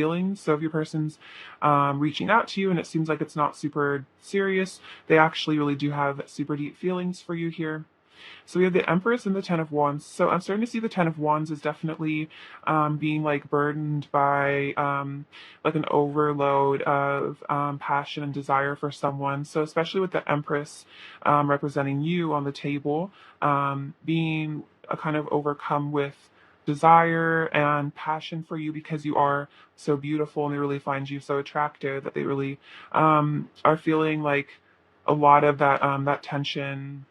feelings. So if your person's reaching out to you and it seems like it's not super serious, they actually really do have super deep feelings for you here. So we have the Empress and the Ten of Wands. So I'm starting to see the Ten of Wands is definitely being like burdened by like an overload of passion and desire for someone. So especially with the Empress representing you on the table, being a kind of overcome with desire and passion for you because you are so beautiful and they really find you so attractive that they really are feeling like a lot of that tension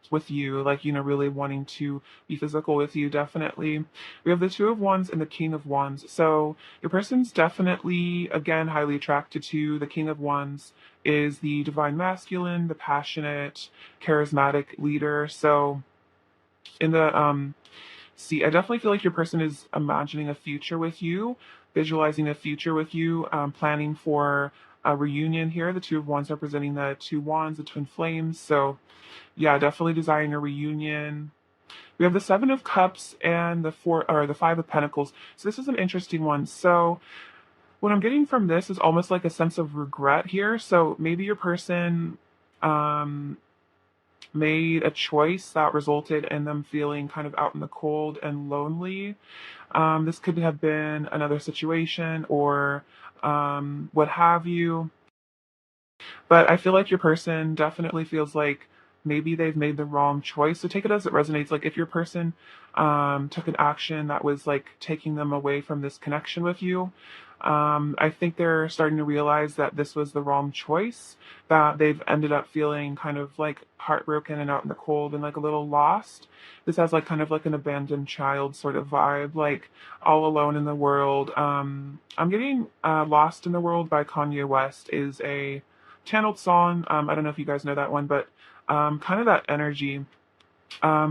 with you, like, really wanting to be physical with you, definitely. We have the Two of Wands and the King of Wands. So your person's definitely, again, highly attracted to the King of Wands is the divine masculine, the passionate, charismatic leader. So in the see, I definitely feel like your person is imagining a future with you, visualizing a future with you, planning for a reunion here. The Two of Wands representing the two wands, the twin flames. So yeah, definitely desiring a reunion. We have the Seven of Cups and the Five of Pentacles. So this is an interesting one. So what I'm getting from this is almost like a sense of regret here. So maybe your person um, made a choice that resulted in them feeling kind of out in the cold and lonely. This could have been another situation or what have you. But I feel like your person definitely feels like maybe they've made the wrong choice. So take it as it resonates. Like if your person took an action that was like taking them away from this connection with you, I think they're starting to realize that this was the wrong choice, that they've ended up feeling kind of like heartbroken and out in the cold and like a little lost. This has like kind of like an abandoned child sort of vibe, like all alone in the world. I'm getting Lost in the World by Kanye West is a channeled song. I don't know if you guys know that one, but kind of that energy,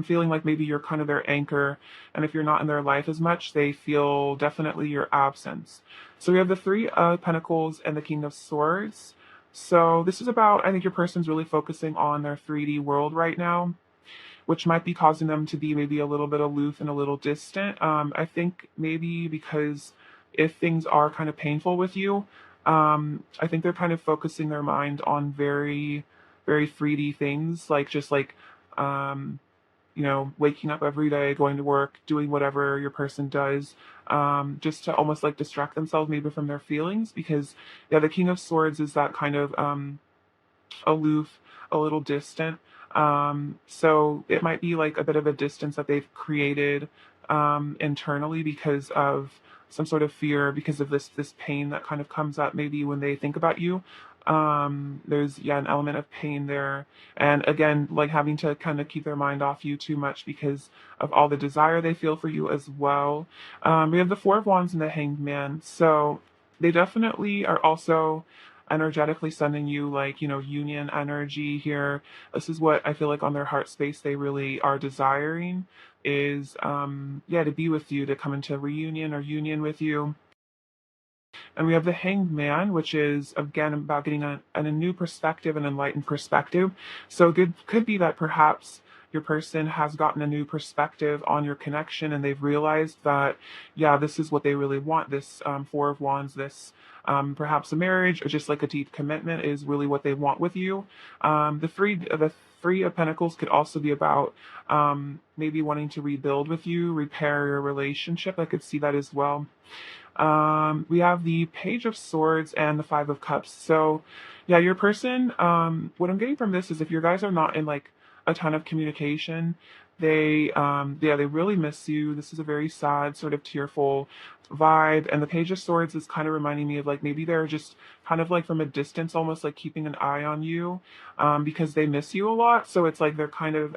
feeling like maybe you're kind of their anchor, and if you're not in their life as much, they feel definitely your absence. So we have the Three of Pentacles and the King of Swords. So this is about, I think your person's really focusing on their 3D world right now, which might be causing them to be maybe a little bit aloof and a little distant. I think maybe because if things are kind of painful with you, I think they're kind of focusing their mind on very, very 3D things, like just like, um, waking up every day, going to work, doing whatever your person does, just to almost like distract themselves maybe from their feelings. Because, yeah, the King of Swords is that kind of aloof, a little distant. So it might be like a bit of a distance that they've created internally because of some sort of fear, because of this pain that kind of comes up maybe when they think about you. There's an element of pain there, and again, like having to kind of keep their mind off you too much because of all the desire they feel for you as well. We have the Four of Wands and the Hanged Man, so they definitely are also energetically sending you like union energy here. This is what I feel like on their heart space they really are desiring, is to be with you, to come into reunion or union with you. And we have the Hanged Man, which is again about getting a new perspective, an enlightened perspective. So it could be that perhaps your person has gotten a new perspective on your connection and they've realized that, yeah, this is what they really want. This Four of Wands, this perhaps a marriage or just like a deep commitment is really what they want with you. The Three of Pentacles could also be about maybe wanting to rebuild with you, repair your relationship. I could see that as well. We have the Page of Swords and the Five of Cups. So, yeah, your person, what I'm getting from this is if your guys are not in like a ton of communication, they really miss you. This is a very sad, sort of tearful vibe. And the Page of Swords is kind of reminding me of like maybe they're just kind of like from a distance, almost like keeping an eye on you, because they miss you a lot. So it's like they're kind of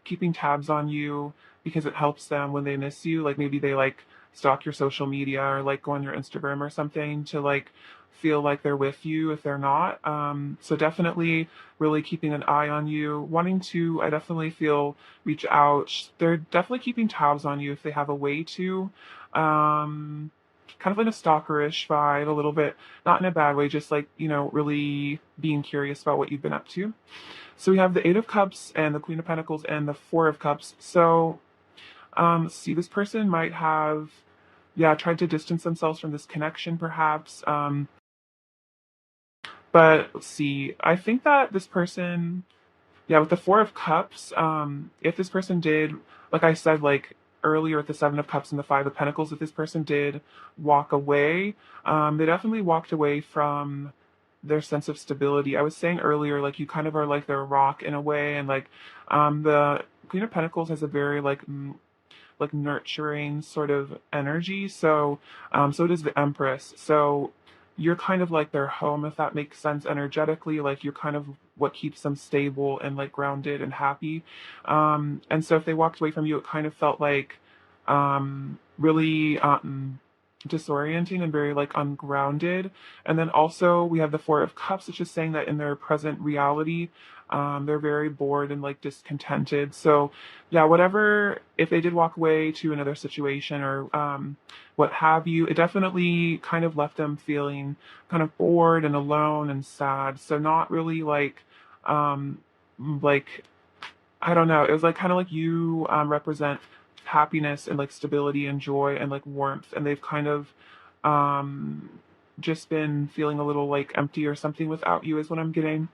keeping tabs on you because it helps them when they miss you. Like maybe they like stalk your social media or like go on your Instagram or something to like feel like they're with you if they're not. So definitely really keeping an eye on you, wanting to, I definitely feel, reach out. They're definitely keeping tabs on you if they have a way to. Kind of like a stalkerish vibe, a little bit, not in a bad way, just like, really being curious about what you've been up to. So we have the Eight of Cups and the Queen of Pentacles and the Four of Cups. So, see, this person might have yeah, tried to distance themselves from this connection perhaps. But let's see. I think that this person, yeah, with the Four of Cups, if this person did, like I said, like earlier with the Seven of Cups and the Five of Pentacles, if this person did walk away, they definitely walked away from their sense of stability. I was saying earlier, like you kind of are like their rock in a way, and like the Queen of Pentacles has a very like nurturing sort of energy. So, so does the Empress. So you're kind of like their home, if that makes sense energetically. Like you're kind of what keeps them stable and like grounded and happy. And so if they walked away from you, it kind of felt like really disorienting and very like ungrounded. And then also we have the Four of Cups, which is saying that in their present reality, they're very bored and like discontented. So yeah, whatever, if they did walk away to another situation or what have you, it definitely kind of left them feeling kind of bored and alone and sad. So not really um, like, I don't know, it was like kind of like you represent happiness and like stability and joy and like warmth, and they've kind of um, just been feeling a little like empty or something without you, is what I'm getting.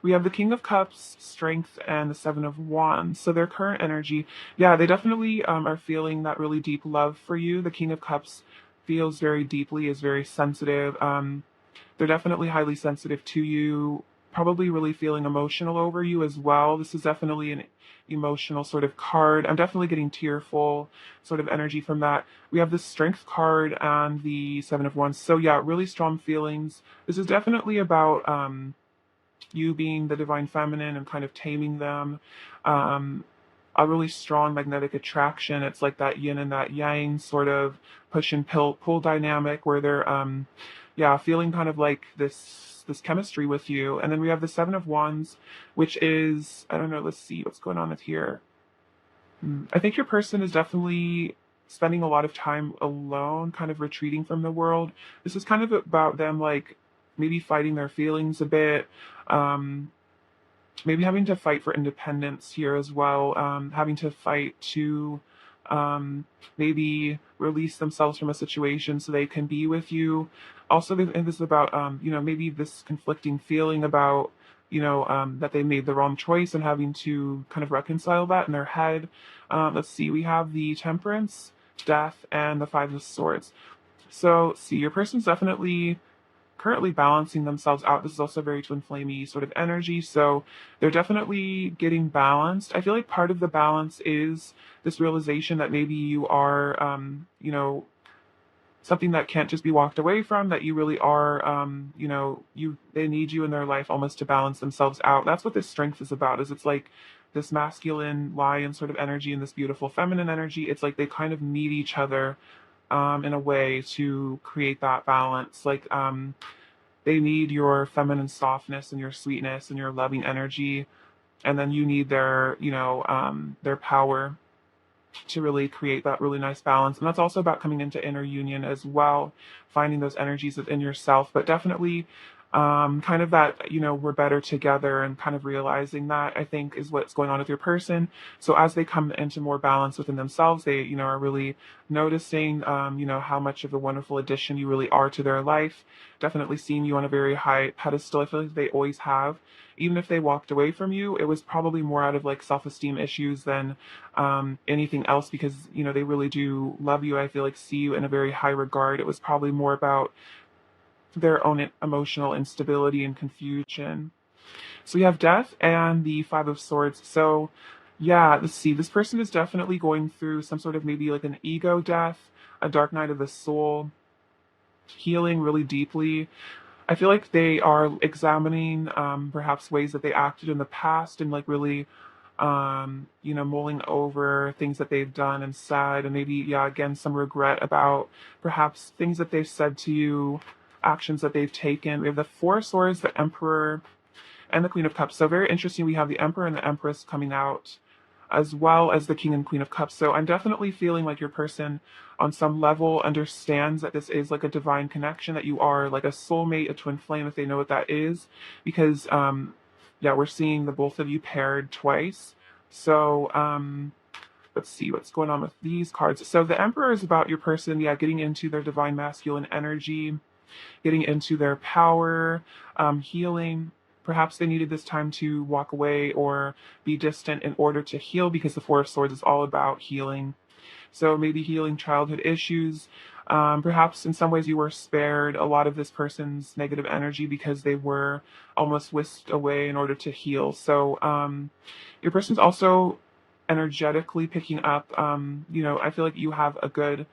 We have the King of Cups, Strength, and the Seven of Wands. So their current energy, yeah, they definitely are feeling that really deep love for you. The King of Cups feels very deeply, is very sensitive. They're definitely highly sensitive to you, probably really feeling emotional over you as well. This is definitely an emotional sort of card. I'm definitely getting tearful sort of energy from that. We have the Strength card and the Seven of Wands. So yeah, really strong feelings. This is definitely about you being the divine feminine and kind of taming them. Um, a really strong magnetic attraction. It's like that yin and that yang sort of push and pull dynamic where they're yeah, feeling kind of like this chemistry with you. And then we have the Seven of Wands, which is, I don't know, let's see what's going on with here. I think your person is definitely spending a lot of time alone, kind of retreating from the world. This is kind of about them like maybe fighting their feelings a bit, um, maybe having to fight for independence here as well, having to fight to um, maybe release themselves from a situation so they can be with you. Also, and this is about maybe this conflicting feeling about that they made the wrong choice and having to kind of reconcile that in their head. Let's see, we have the Temperance, Death, and the Five of Swords. So, see, your person's definitely currently balancing themselves out. This is also very twin flamey sort of energy. So they're definitely getting balanced. I feel like part of the balance is this realization that maybe you are, something that can't just be walked away from, that you really are, they need you in their life almost to balance themselves out. That's what this Strength is about, is it's like this masculine lion sort of energy and this beautiful feminine energy. It's like they kind of need each other in a way to create that balance. Like they need your feminine softness and your sweetness and your loving energy, and then you need their power to really create that really nice balance. And that's also about coming into inner union as well, finding those energies within yourself, but definitely kind of that, we're better together, and kind of realizing that, I think, is what's going on with your person. So as they come into more balance within themselves, they, are really noticing, how much of a wonderful addition you really are to their life. Definitely seeing you on a very high pedestal. I feel like they always have. Even if they walked away from you, it was probably more out of like self-esteem issues than anything else, because they really do love you. I feel like see you in a very high regard. It was probably more about their own emotional instability and confusion. So we have Death and the Five of Swords. So yeah, let's see. This person is definitely going through some sort of maybe like an ego death, a dark night of the soul, healing really deeply. I feel like they are examining perhaps ways that they acted in the past, and like really mulling over things that they've done and said, and maybe, yeah, again, some regret about perhaps things that they've said to you, actions that they've taken. We have the Four of Swords, the Emperor, and the Queen of Cups. So very interesting. We have the Emperor and the Empress coming out, as well as the King and Queen of Cups. So I'm definitely feeling like your person on some level understands that this is like a divine connection, that you are like a soulmate, a twin flame, if they know what that is. Because yeah, we're seeing the both of you paired twice. So Let's see what's going on with these cards. So the Emperor is about your person, yeah, getting into their divine masculine energy, getting into their power, healing. Perhaps they needed this time to walk away or be distant in order to heal, because the Four of Swords is all about healing. So maybe healing childhood issues. Perhaps in some ways you were spared a lot of this person's negative energy because they were almost whisked away in order to heal. So your person's also energetically picking up. I feel like you have a good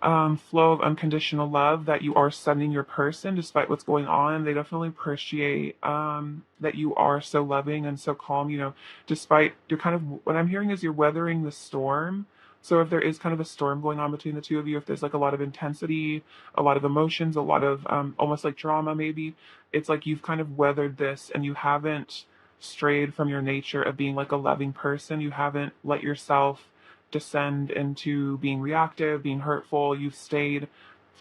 flow of unconditional love that you are sending your person despite what's going on. They definitely appreciate that you are so loving and so calm, despite you're kind of, what I'm hearing is you're weathering the storm. So if there is kind of a storm going on between the two of you, if there's like a lot of intensity, a lot of emotions, a lot of almost like drama, maybe, it's like you've kind of weathered this and you haven't strayed from your nature of being like a loving person. You haven't let yourself descend into being reactive, being hurtful. You've stayed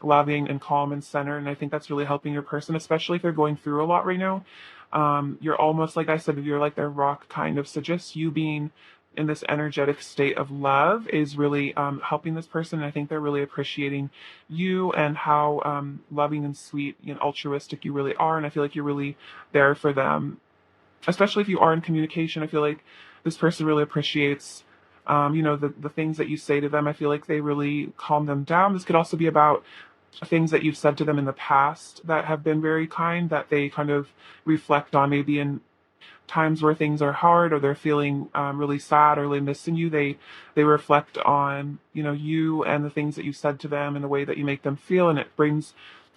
loving and calm and centered. And I think that's really helping your person, especially if they're going through a lot right now. You're almost, like I said, you're like their rock kind of. So just you being in this energetic state of love is really helping this person. And I think they're really appreciating you and how loving and sweet and altruistic you really are. And I feel like you're really there for them, especially if you are in communication. I feel like this person really appreciates the things that you say to them. I feel like they really calm them down. This could also be about things that you've said to them in the past that have been very kind, that they kind of reflect on maybe in times where things are hard or they're feeling really sad or really missing you. They reflect on you and the things that you said to them and the way that you make them feel, and it brings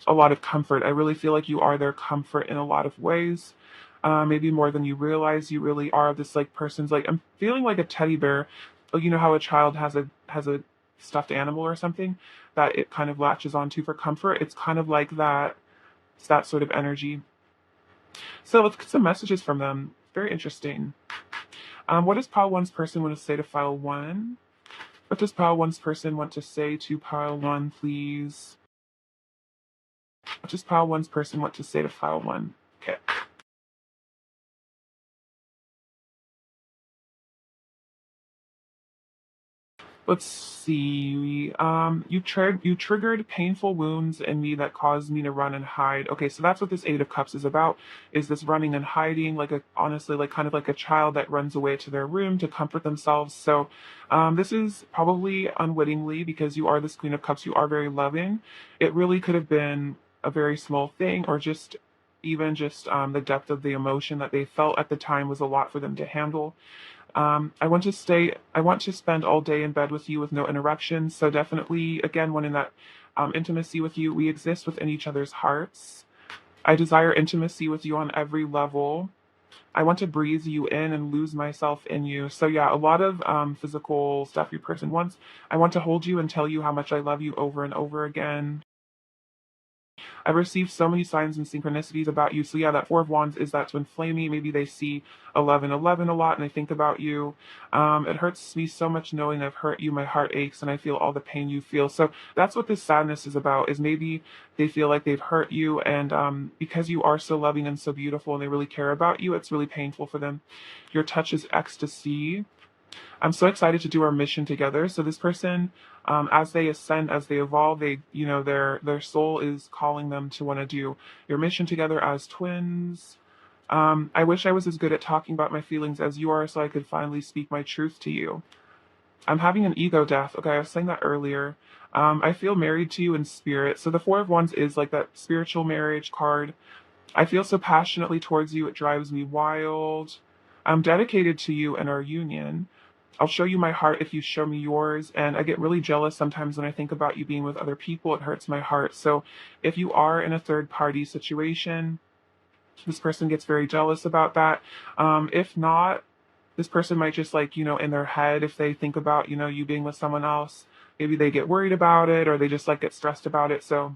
a lot of comfort. I really feel like you are their comfort in a lot of ways. Maybe more than you realize. You really are this like person's, like, I'm feeling like a teddy bear. You know how a child has a stuffed animal or something that it kind of latches onto for comfort. It's kind of like that. It's that sort of energy. So let's get some messages from them. Very interesting. What does pile one's person want to say to file one? What does pile one's person want to say to pile one, please? What does pile one's person want to say to file one? Okay. Let's see. You triggered painful wounds in me that caused me to run and hide. Okay, so that's what this Eight of Cups is about. Is this running and hiding, like honestly, like kind of like a child that runs away to their room to comfort themselves. So, this is probably unwittingly, because you are this Queen of Cups. You are very loving. It really could have been a very small thing, or just even just the depth of the emotion that they felt at the time was a lot for them to handle. I want to spend all day in bed with you with no interruptions. So definitely, again, wanting that intimacy with you. We exist within each other's hearts. I desire intimacy with you on every level. I want to breathe you in and lose myself in you. So yeah, a lot of physical stuff your person wants. I want to hold you and tell you how much I love you over and over again. I've received so many signs and synchronicities about you. So yeah, that Four of Wands is that twin flamey. Maybe they see 1111 a lot and they think about you. It hurts me so much knowing I've hurt you. My heart aches and I feel all the pain you feel. So that's what this sadness is about, is maybe they feel like they've hurt you, and because you are so loving and so beautiful and they really care about you, it's really painful for them. Your touch is ecstasy. I'm so excited to do our mission together. So this person, as they ascend, as they evolve, their soul is calling them to want to do your mission together as twins. I wish I was as good at talking about my feelings as you are, so I could finally speak my truth to you. I'm having an ego death. Okay, I was saying that earlier. I feel married to you in spirit. So the Four of Wands is like that spiritual marriage card. I feel so passionately towards you, it drives me wild. I'm dedicated to you and our union. I'll show you my heart if you show me yours. And I get really jealous sometimes when I think about you being with other people. It hurts my heart. So if you are in a third party situation, this person gets very jealous about that. If not, this person might just, like, in their head, if they think about, you being with someone else, maybe they get worried about it, or they just like get stressed about it. So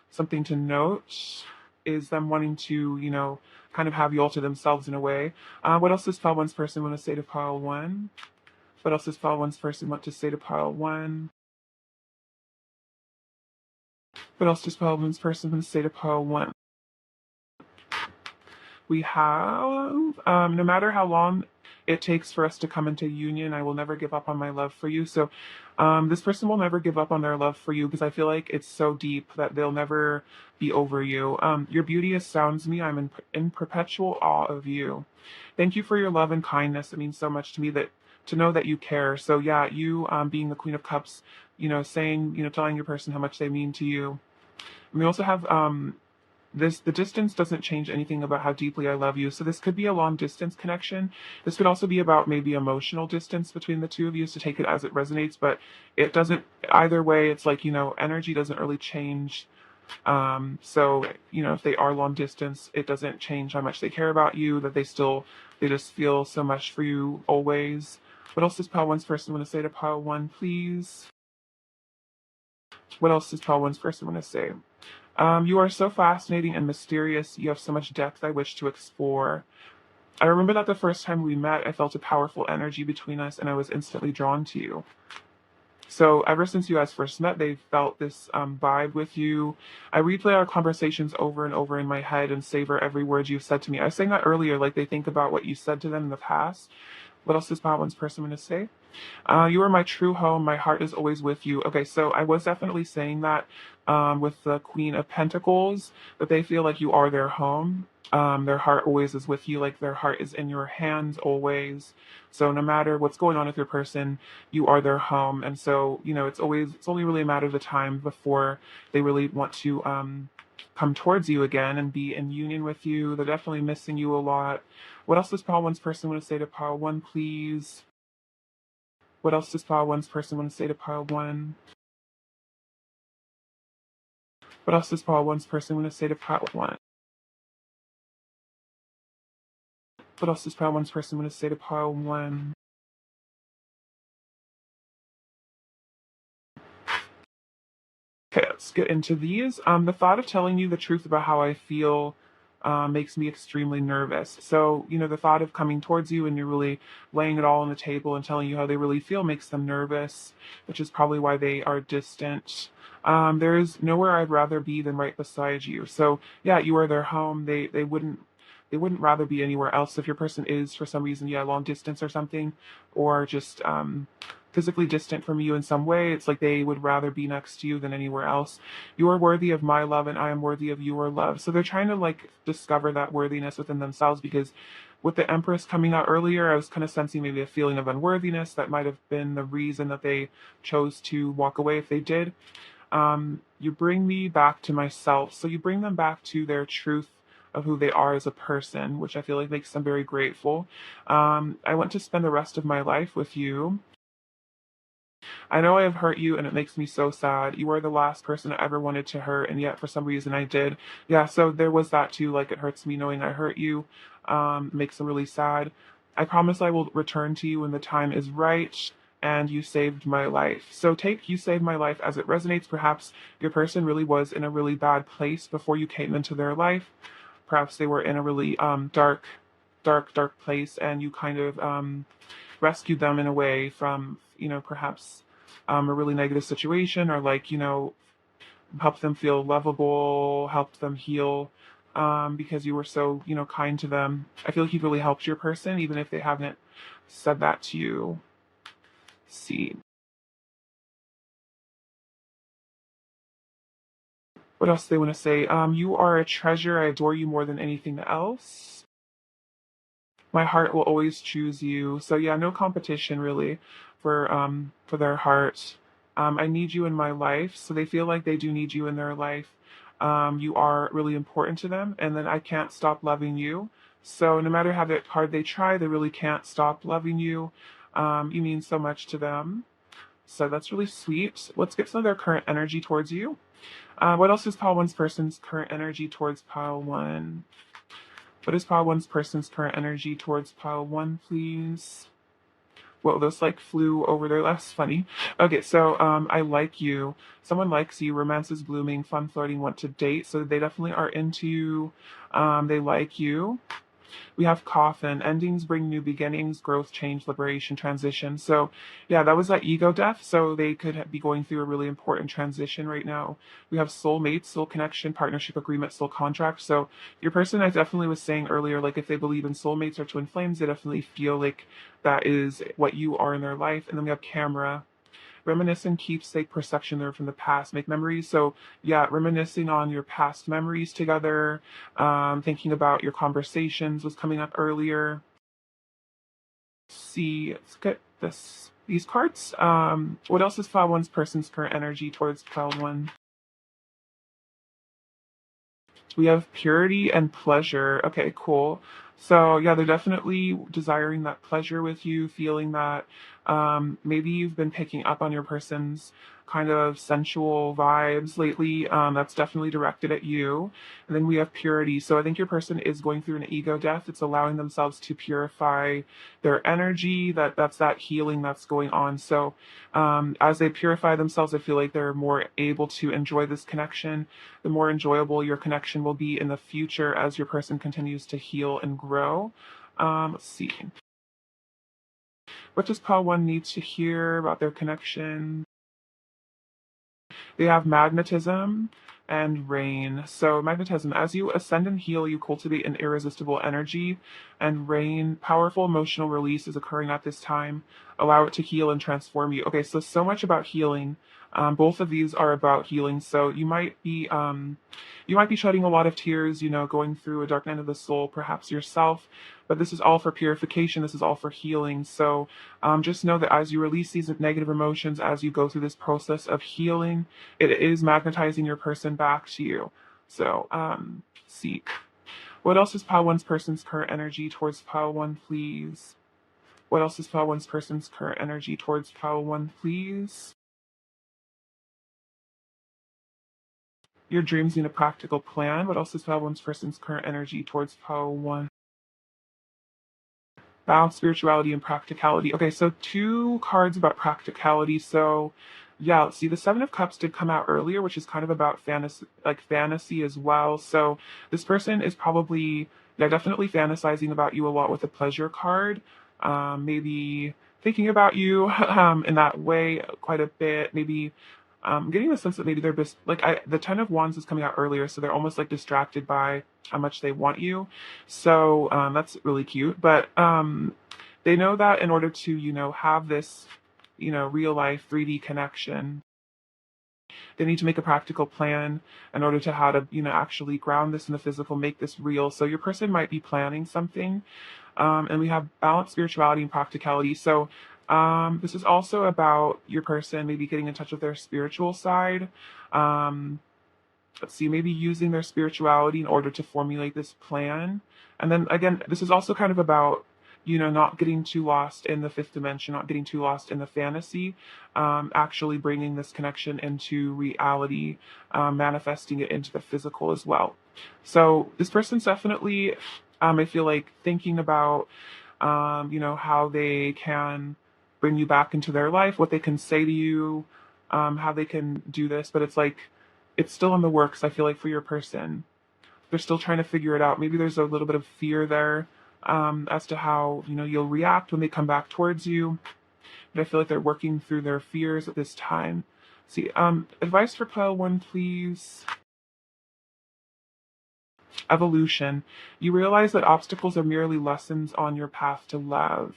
something to note is them wanting to, kind of have you all to themselves in a way. What else does pile one's person want to say to pile one? What else does pile one's person want to say to pile one? What else does pile one's person want to say to pile one? We have, no matter how long it takes for us to come into union. I will never give up on my love for you. So this person will never give up on their love for you because I feel like it's so deep that they'll never be over you. Your beauty astounds me. I'm in perpetual awe of you. Thank you for your love and kindness. It means so much to me that to know that you care. So yeah, you being the Queen of Cups, saying, telling your person how much they mean to you. And we also have the distance doesn't change anything about how deeply I love you. So this could be a long distance connection. This could also be about maybe emotional distance between the two of you, so take it as it resonates, but it doesn't either way. It's like, energy doesn't really change. So, if they are long distance, it doesn't change how much they care about you, that they just feel so much for you always. What else does pile one's person want to say to pile one, please? What else does pile one's person want to say? You are so fascinating and mysterious. You have so much depth I wish to explore. I remember that the first time we met, I felt a powerful energy between us and I was instantly drawn to you. So ever since you guys first met, they've felt this vibe with you. I replay our conversations over and over in my head and savor every word you've said to me. I was saying that earlier, like they think about what you said to them in the past. What else does One's person want to say? You are my true home. My heart is always with you. Okay, so I was definitely saying that with the Queen of Pentacles, that they feel like you are their home. Their heart always is with you, like their heart is in your hands always. So no matter what's going on with your person, you are their home. And so, it's only really a matter of the time before they really want to come towards you again and be in union with you. They're definitely missing you a lot. What else does Pile One's person want to say to Pile One, please? What else does Pile One's person want to say to Pile One? What else does Pile One's person want to say to Pile One? What else does Pile One's person want to say to Pile One? Okay, let's get into these. The thought of telling you the truth about how I feel makes me extremely nervous. So, the thought of coming towards you and you're really laying it all on the table and telling you how they really feel makes them nervous, which is probably why they are distant. There is nowhere I'd rather be than right beside you. So, yeah, you are their home. They wouldn't rather be anywhere else. If your person is for some reason, yeah, long distance or something, or just physically distant from you in some way, it's like they would rather be next to you than anywhere else. You are worthy of my love and I am worthy of your love. So they're trying to like discover that worthiness within themselves, because with the Empress coming out earlier, I was kind of sensing maybe a feeling of unworthiness that might have been the reason that they chose to walk away if they did. You bring me back to myself. So you bring them back to their truth of who they are as a person, which I feel like makes them very grateful. I want to spend the rest of my life with you. I know I have hurt you and it makes me so sad. You are the last person I ever wanted to hurt, and yet for some reason I did. Yeah, so there was that too. Like, it hurts me knowing I hurt you. Makes me really sad. I promise I will return to you when the time is right, and you saved my life. So take you saved my life as it resonates. Perhaps your person really was in a really bad place before you came into their life. Perhaps they were in a really dark place, and you kind of rescued them in a way from, perhaps a really negative situation, or like, help them feel lovable, help them heal, because you were so, kind to them. I feel like you've really helped your person, even if they haven't said that to you. Let's see. What else do they want to say? You are a treasure. I adore you more than anything else. My heart will always choose you. So yeah, no competition really for their heart. I need you in my life, so they feel like they do need you in their life. You are really important to them, and then I can't stop loving you. So no matter how hard they try, they really can't stop loving you. You mean so much to them. So that's really sweet. Let's get some of their current energy towards you. What else is Pile One's person's current energy towards Pile One? What is Pile One's person's current energy towards Pile One, please? Well, this like flew over there. That's funny. Okay, so I like you. Someone likes you. Romance is blooming. Fun flirting. Want to date. So they definitely are into you. They like you. We have coffin. Endings bring new beginnings, growth, change, liberation, transition. So, yeah, that was that ego death. So they could be going through a really important transition right now. We have soulmates, soul connection, partnership agreement, soul contract. So your person, I definitely was saying earlier, like if they believe in soulmates or twin flames, they definitely feel like that is what you are in their life. And then we have camera. Reminiscing keepsake perception there from the past, make memories. So yeah, reminiscing on your past memories together, thinking about your conversations was coming up earlier. See, let's get these cards. What else is Cloud One's person's current energy towards Cloud One? We have purity and pleasure. Okay, cool. So yeah, they're definitely desiring that pleasure with you, feeling that maybe you've been picking up on your person's kind of sensual vibes lately. That's definitely directed at you. And then we have purity. So I think your person is going through an ego death. It's allowing themselves to purify their energy. That's that healing that's going on. So as they purify themselves, I feel like they're more able to enjoy this connection. The more enjoyable your connection will be in the future as your person continues to heal and grow. Let's see. What does Pile 1 need to hear about their connection? They have magnetism and rain. So magnetism, as you ascend and heal, you cultivate an irresistible energy. And rain, powerful emotional release is occurring at this time. Allow it to heal and transform you. Okay, so much about healing. Both of these are about healing. So you might be shedding a lot of tears, going through a dark night of the soul, perhaps yourself. But this is all for purification. This is all for healing. So just know that as you release these negative emotions, as you go through this process of healing, it is magnetizing your person back to you. So, seek. What else is Pile 1's person's current energy towards Pile 1, please? What else is Pile 1's person's current energy towards Pile 1, please? Your dreams need a practical plan. What else is Pile 1's person's current energy towards Pile 1? Balance, spirituality, and practicality. Okay, so two cards about practicality. So, yeah, let's see. The Seven of Cups did come out earlier, which is kind of about fantasy as well. So this person is probably, yeah, definitely fantasizing about you a lot with a pleasure card. Maybe thinking about you in that way quite a bit. Maybe getting the sense that maybe they're just like the Ten of Wands is coming out earlier, so they're almost like distracted by how much they want you. So that's really cute. But they know that in order to, have this, real life 3D connection, they need to make a practical plan in order to how to, actually ground this in the physical, make this real. So your person might be planning something. And we have balance, spirituality, and practicality. So this is also about your person maybe getting in touch with their spiritual side. Um, let's see, maybe using their spirituality in order to formulate this plan. And then again, this is also kind of about, not getting too lost in the fifth dimension, not getting too lost in the fantasy, actually bringing this connection into reality, manifesting it into the physical as well. So this person's definitely, I feel like, thinking about, how they can bring you back into their life, what they can say to you, how they can do this. But it's like, it's still in the works, I feel like, for your person. They're still trying to figure it out. Maybe there's a little bit of fear there as to how, you'll react when they come back towards you. But I feel like they're working through their fears at this time. See, advice for Pile 1, please. Evolution. You realize that obstacles are merely lessons on your path to love.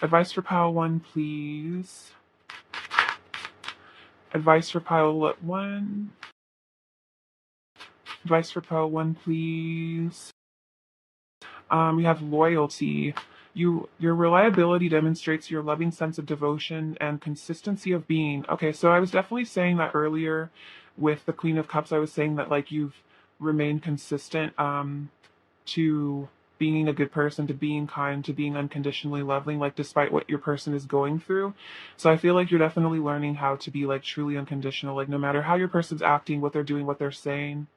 Advice for Pile 1, please. Advice for Pile 1. Advice for Pile 1, please. You have loyalty. Your reliability demonstrates your loving sense of devotion and consistency of being. Okay, so I was definitely saying that earlier with the Queen of Cups. I was saying that like you've remained consistent to being a good person, to being kind, to being unconditionally loving, like despite what your person is going through. So I feel like you're definitely learning how to be like truly unconditional, like no matter how your person's acting, what they're doing, what they're saying,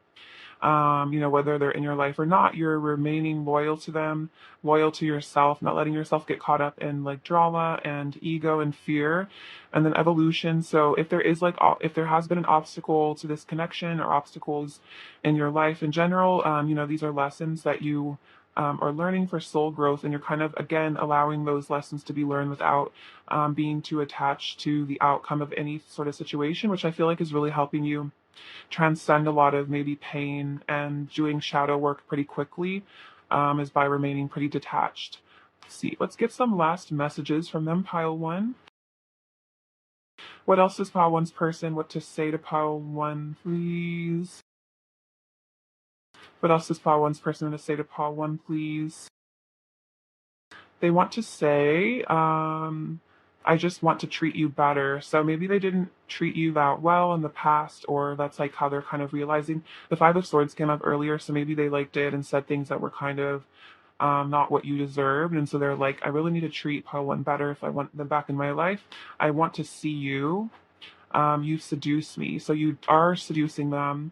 whether they're in your life or not, you're remaining loyal to them, loyal to yourself, not letting yourself get caught up in like drama and ego and fear. And then evolution. So if there is like, if there has been an obstacle to this connection or obstacles in your life in general, these are lessons that you or learning for soul growth, and you're kind of again allowing those lessons to be learned without being too attached to the outcome of any sort of situation, which I feel like is really helping you transcend a lot of maybe pain, and doing shadow work pretty quickly is by remaining pretty detached. Let's see, let's get some last messages from them, pile one. What else is pile one's person? What to say to pile one, please? What else is pile one's person going to say to pile one, please? They want to say, I just want to treat you better. So maybe they didn't treat you that well in the past, or that's like how they're kind of realizing. The Five of Swords came up earlier, so maybe they like did and said things that were kind of not what you deserved. And so they're like, I really need to treat pile one better if I want them back in my life. I want to see you. You seduce me. So you are seducing them.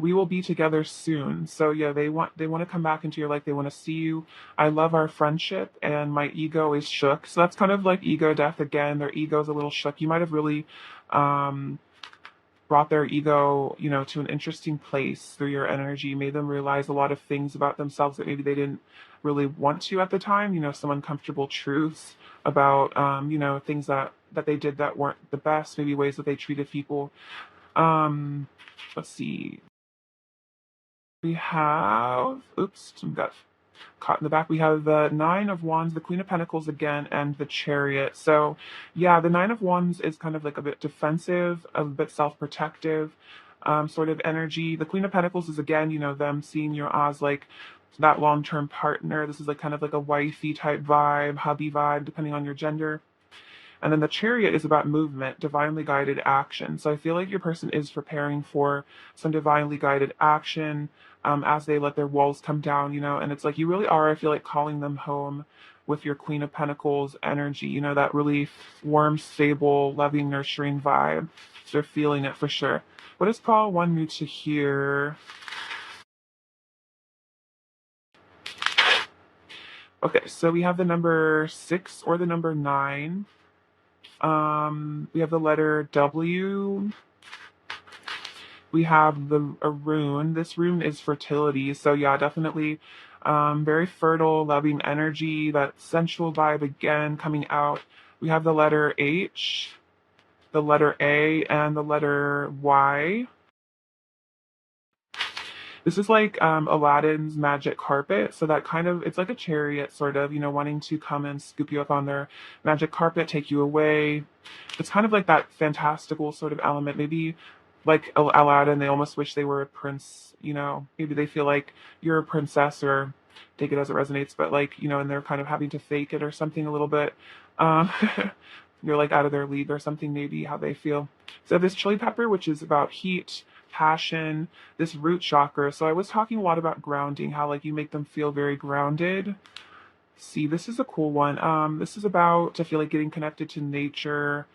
We will be together soon. So yeah, they want to come back into your life. They want to see you. I love our friendship, and my ego is shook. So that's kind of like ego death again. Their ego is a little shook. You might have really brought their ego, to an interesting place through your energy, made them realize a lot of things about themselves that maybe they didn't really want to at the time, some uncomfortable truths about, things that they did that weren't the best, maybe ways that they treated people. Um, let's see. We have, oops, got caught in the back. We have the Nine of Wands, the Queen of Pentacles again, and the Chariot. So, yeah, the Nine of Wands is kind of like a bit defensive, a bit self-protective sort of energy. The Queen of Pentacles is again, them seeing you as like that long-term partner. This is like kind of like a wifey type vibe, hubby vibe, depending on your gender. And then the Chariot is about movement, divinely guided action. So I feel like your person is preparing for some divinely guided action as they let their walls come down, and it's like you really are, I feel like, calling them home with your Queen of Pentacles energy, that really warm, stable, loving, nurturing vibe. So they're feeling it for sure. What does Paul want me to hear? Okay, so we have the number 6 or the number 9. We have the letter W. We have a rune. This rune is fertility. So yeah, definitely very fertile, loving energy, that sensual vibe again coming out. We have the letter H, the letter A, and the letter Y. This is like Aladdin's magic carpet. So that kind of, it's like a chariot sort of, wanting to come and scoop you up on their magic carpet, take you away. It's kind of like that fantastical sort of element. Maybe like Aladdin, they almost wish they were a prince, maybe they feel like you're a princess, or take it as it resonates, but like, and they're kind of having to fake it or something a little bit. Um, you're like out of their league or something, maybe how they feel. So this chili pepper, which is about heat, passion, this root chakra. So I was talking a lot about grounding, how like you make them feel very grounded. See, this is a cool one. This is about, I feel like, getting connected to nature,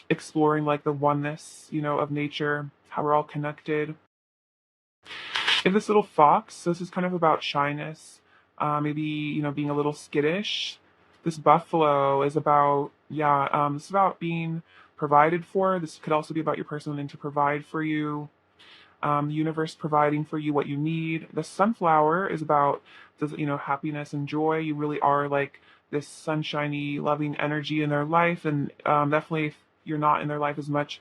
exploring like the oneness, of nature, how we're all connected. In this little fox, this is kind of about shyness, maybe, being a little skittish. This buffalo is about, yeah, this is about being provided for. This could also be about your person wanting to provide for you, the universe providing for you what you need. The sunflower is about, happiness and joy. You really are like this sunshiny, loving energy in their life, and definitely if you're not in their life as much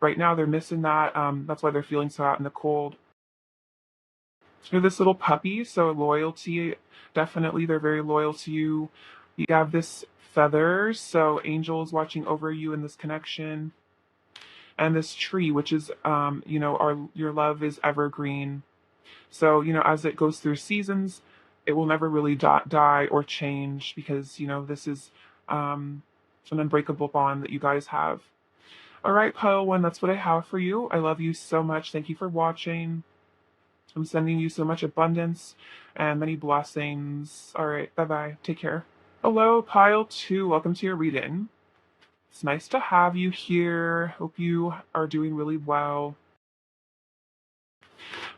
right now, they're missing that. That's why they're feeling so out in the cold. You're this little puppy, so loyalty, definitely they're very loyal to you. You have this feathers, so angels watching over you in this connection. And this tree, which is, your love is evergreen. So, as it goes through seasons, it will never really die or change, because, this is an unbreakable bond that you guys have. All right, pile one, that's what I have for you. I love you so much. Thank you for watching. I'm sending you so much abundance and many blessings. All right, bye-bye. Take care. Hello, pile two. Welcome to your reading. It's nice to have you here. Hope you are doing really well.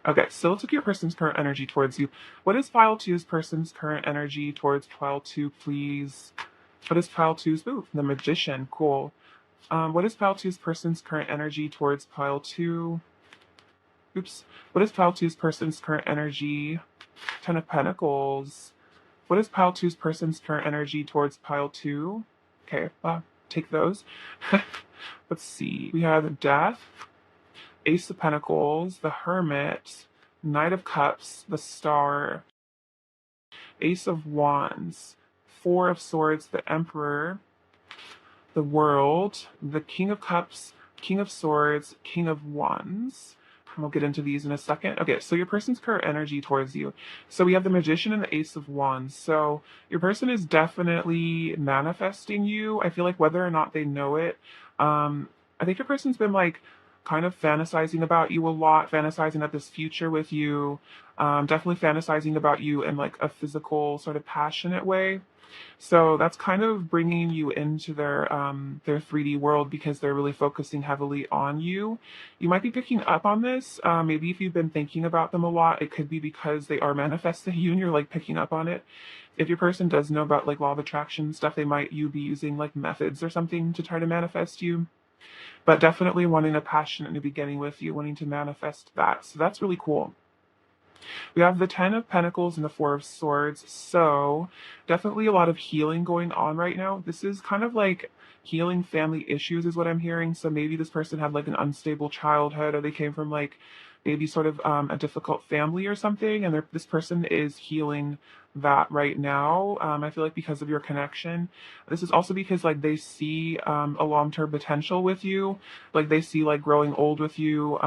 Okay, so let's look at your person's current energy towards you. What is pile two's person's current energy towards pile two, please? What is pile two's? Ooh, the Magician. Cool. What is pile two's person's current energy towards pile two? Oops. What is pile two's person's current energy Ten of Pentacles. What is pile two's person's current energy towards pile two? Okay, take those. Let's see. We have Death, Ace of Pentacles, the Hermit, Knight of Cups, the Star, Ace of Wands, Four of Swords, the Emperor, the World, the King of Cups, King of Swords, King of Wands. We'll get into these in a second. Okay, so your person's current energy towards you. So we have the Magician and the Ace of Wands. So your person is definitely manifesting you. I feel like whether or not they know it, I think your person's been like kind of fantasizing about you a lot, fantasizing about this future with you, definitely fantasizing about you in like a physical sort of passionate way. So that's kind of bringing you into their 3D world because they're really focusing heavily on you. You might be picking up on this. Maybe if you've been thinking about them a lot, it could be because they are manifesting you and you're like picking up on it. If your person does know about like law of attraction stuff, they might you be using like methods or something to try to manifest you. But definitely wanting a passion in the beginning with you, wanting to manifest that. So that's really cool. We have the Ten of Pentacles and the Four of Swords. So definitely a lot of healing going on right now. This is kind of like healing family issues is what I'm hearing. So maybe this person had like an unstable childhood or they came from like maybe sort of a difficult family or something. And this person is healing that right now. I feel like because of your connection. This is also because like they see a long-term potential with you. Like they see like growing old with you,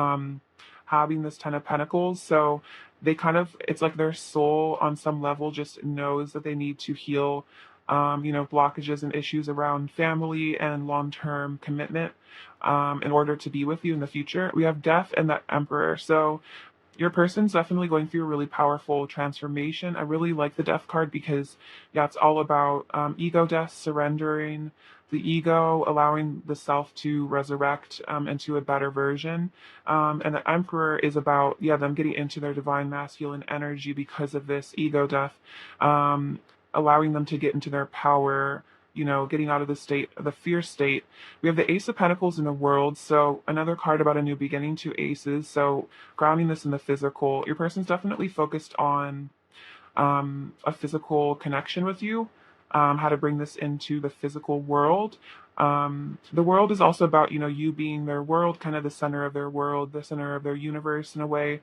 having this Ten of Pentacles. So they kind of it's like their soul on some level just knows that they need to heal blockages and issues around family and long-term commitment in order to be with you in the future. We have Death and the Emperor. So your person's definitely going through a really powerful transformation. I really like the Death card because, yeah, it's all about ego death, surrendering the ego, allowing the self to resurrect into a better version. And the Emperor is about, yeah, them getting into their divine masculine energy because of this ego death, allowing them to get into their power, getting out of the fear state. We have the Ace of Pentacles in the World, so another card about a new beginning, two aces. So grounding this in the physical, your person's definitely focused on a physical connection with you, how to bring this into the physical world. The world is also about, you being their world, kind of the center of their world, the center of their universe in a way.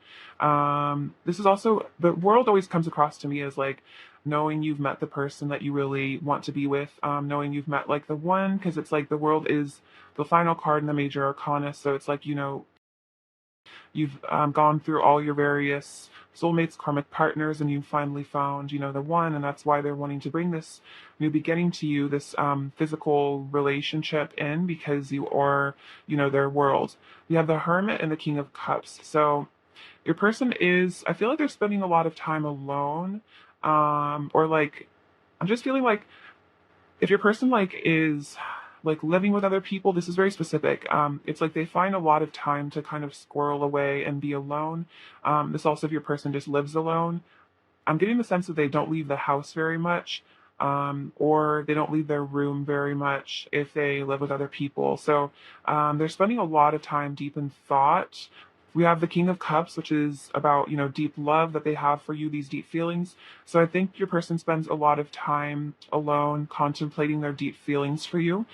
This is also, the world always comes across to me as like knowing you've met the person that you really want to be with, knowing you've met like the one, because it's like the world is the final card in the major arcana. So it's like, you've gone through all your various soulmates, karmic partners, and you finally found, the one, and that's why they're wanting to bring this new beginning to you, this physical relationship in, because you are, their world. You have the Hermit and the King of Cups. So your person is, I feel like they're spending a lot of time alone, or like, I'm just feeling like if your person like is like living with other people, this is very specific. It's like they find a lot of time to kind of squirrel away and be alone. This also if your person just lives alone. I'm getting the sense that they don't leave the house very much, or they don't leave their room very much if they live with other people. So they're spending a lot of time deep in thought. We have the King of Cups, which is about, deep love that they have for you, these deep feelings. So I think your person spends a lot of time alone contemplating their deep feelings for you,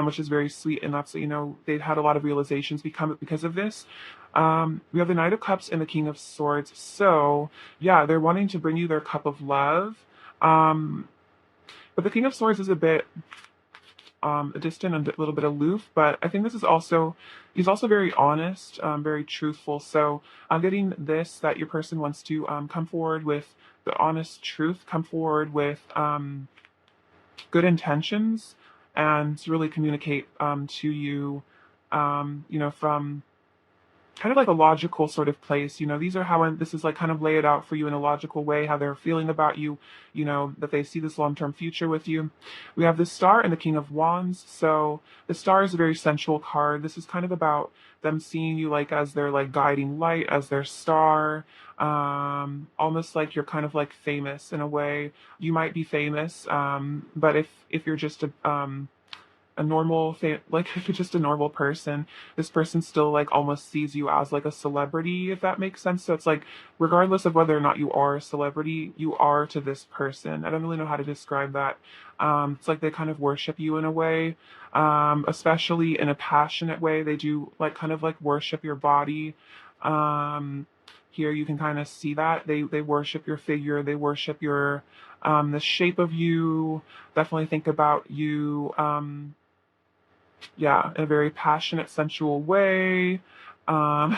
which is very sweet. And that's, they've had a lot of realizations because of this. We have the Knight of Cups and the King of Swords. So yeah, they're wanting to bring you their cup of love. But the King of Swords is a bit distant and a little bit aloof, but I think this is also, he's also very honest, very truthful. So I'm getting this, that your person wants to come forward with the honest truth, come forward with good intentions, and to really communicate to you, from kind of like a logical sort of place. These are how this is like kind of lay it out for you in a logical way, how they're feeling about you, that they see this long-term future with you. We have the Star and the King of Wands. So the Star is a very sensual card. This is kind of about them seeing you like as their like guiding light, as their star, almost like you're kind of like famous in a way. You might be famous, but if you're just a normal like if you're just a normal person, this person still like almost sees you as like a celebrity, if that makes sense. So it's like regardless of whether or not you are a celebrity, you are to this person. I don't really know how to describe that. It's like they kind of worship you in a way, especially in a passionate way. They do like kind of like worship your body. um Here you can kind of see that they worship your figure, they worship your the shape of you, definitely think about you, yeah, in a very passionate, sensual way. Um,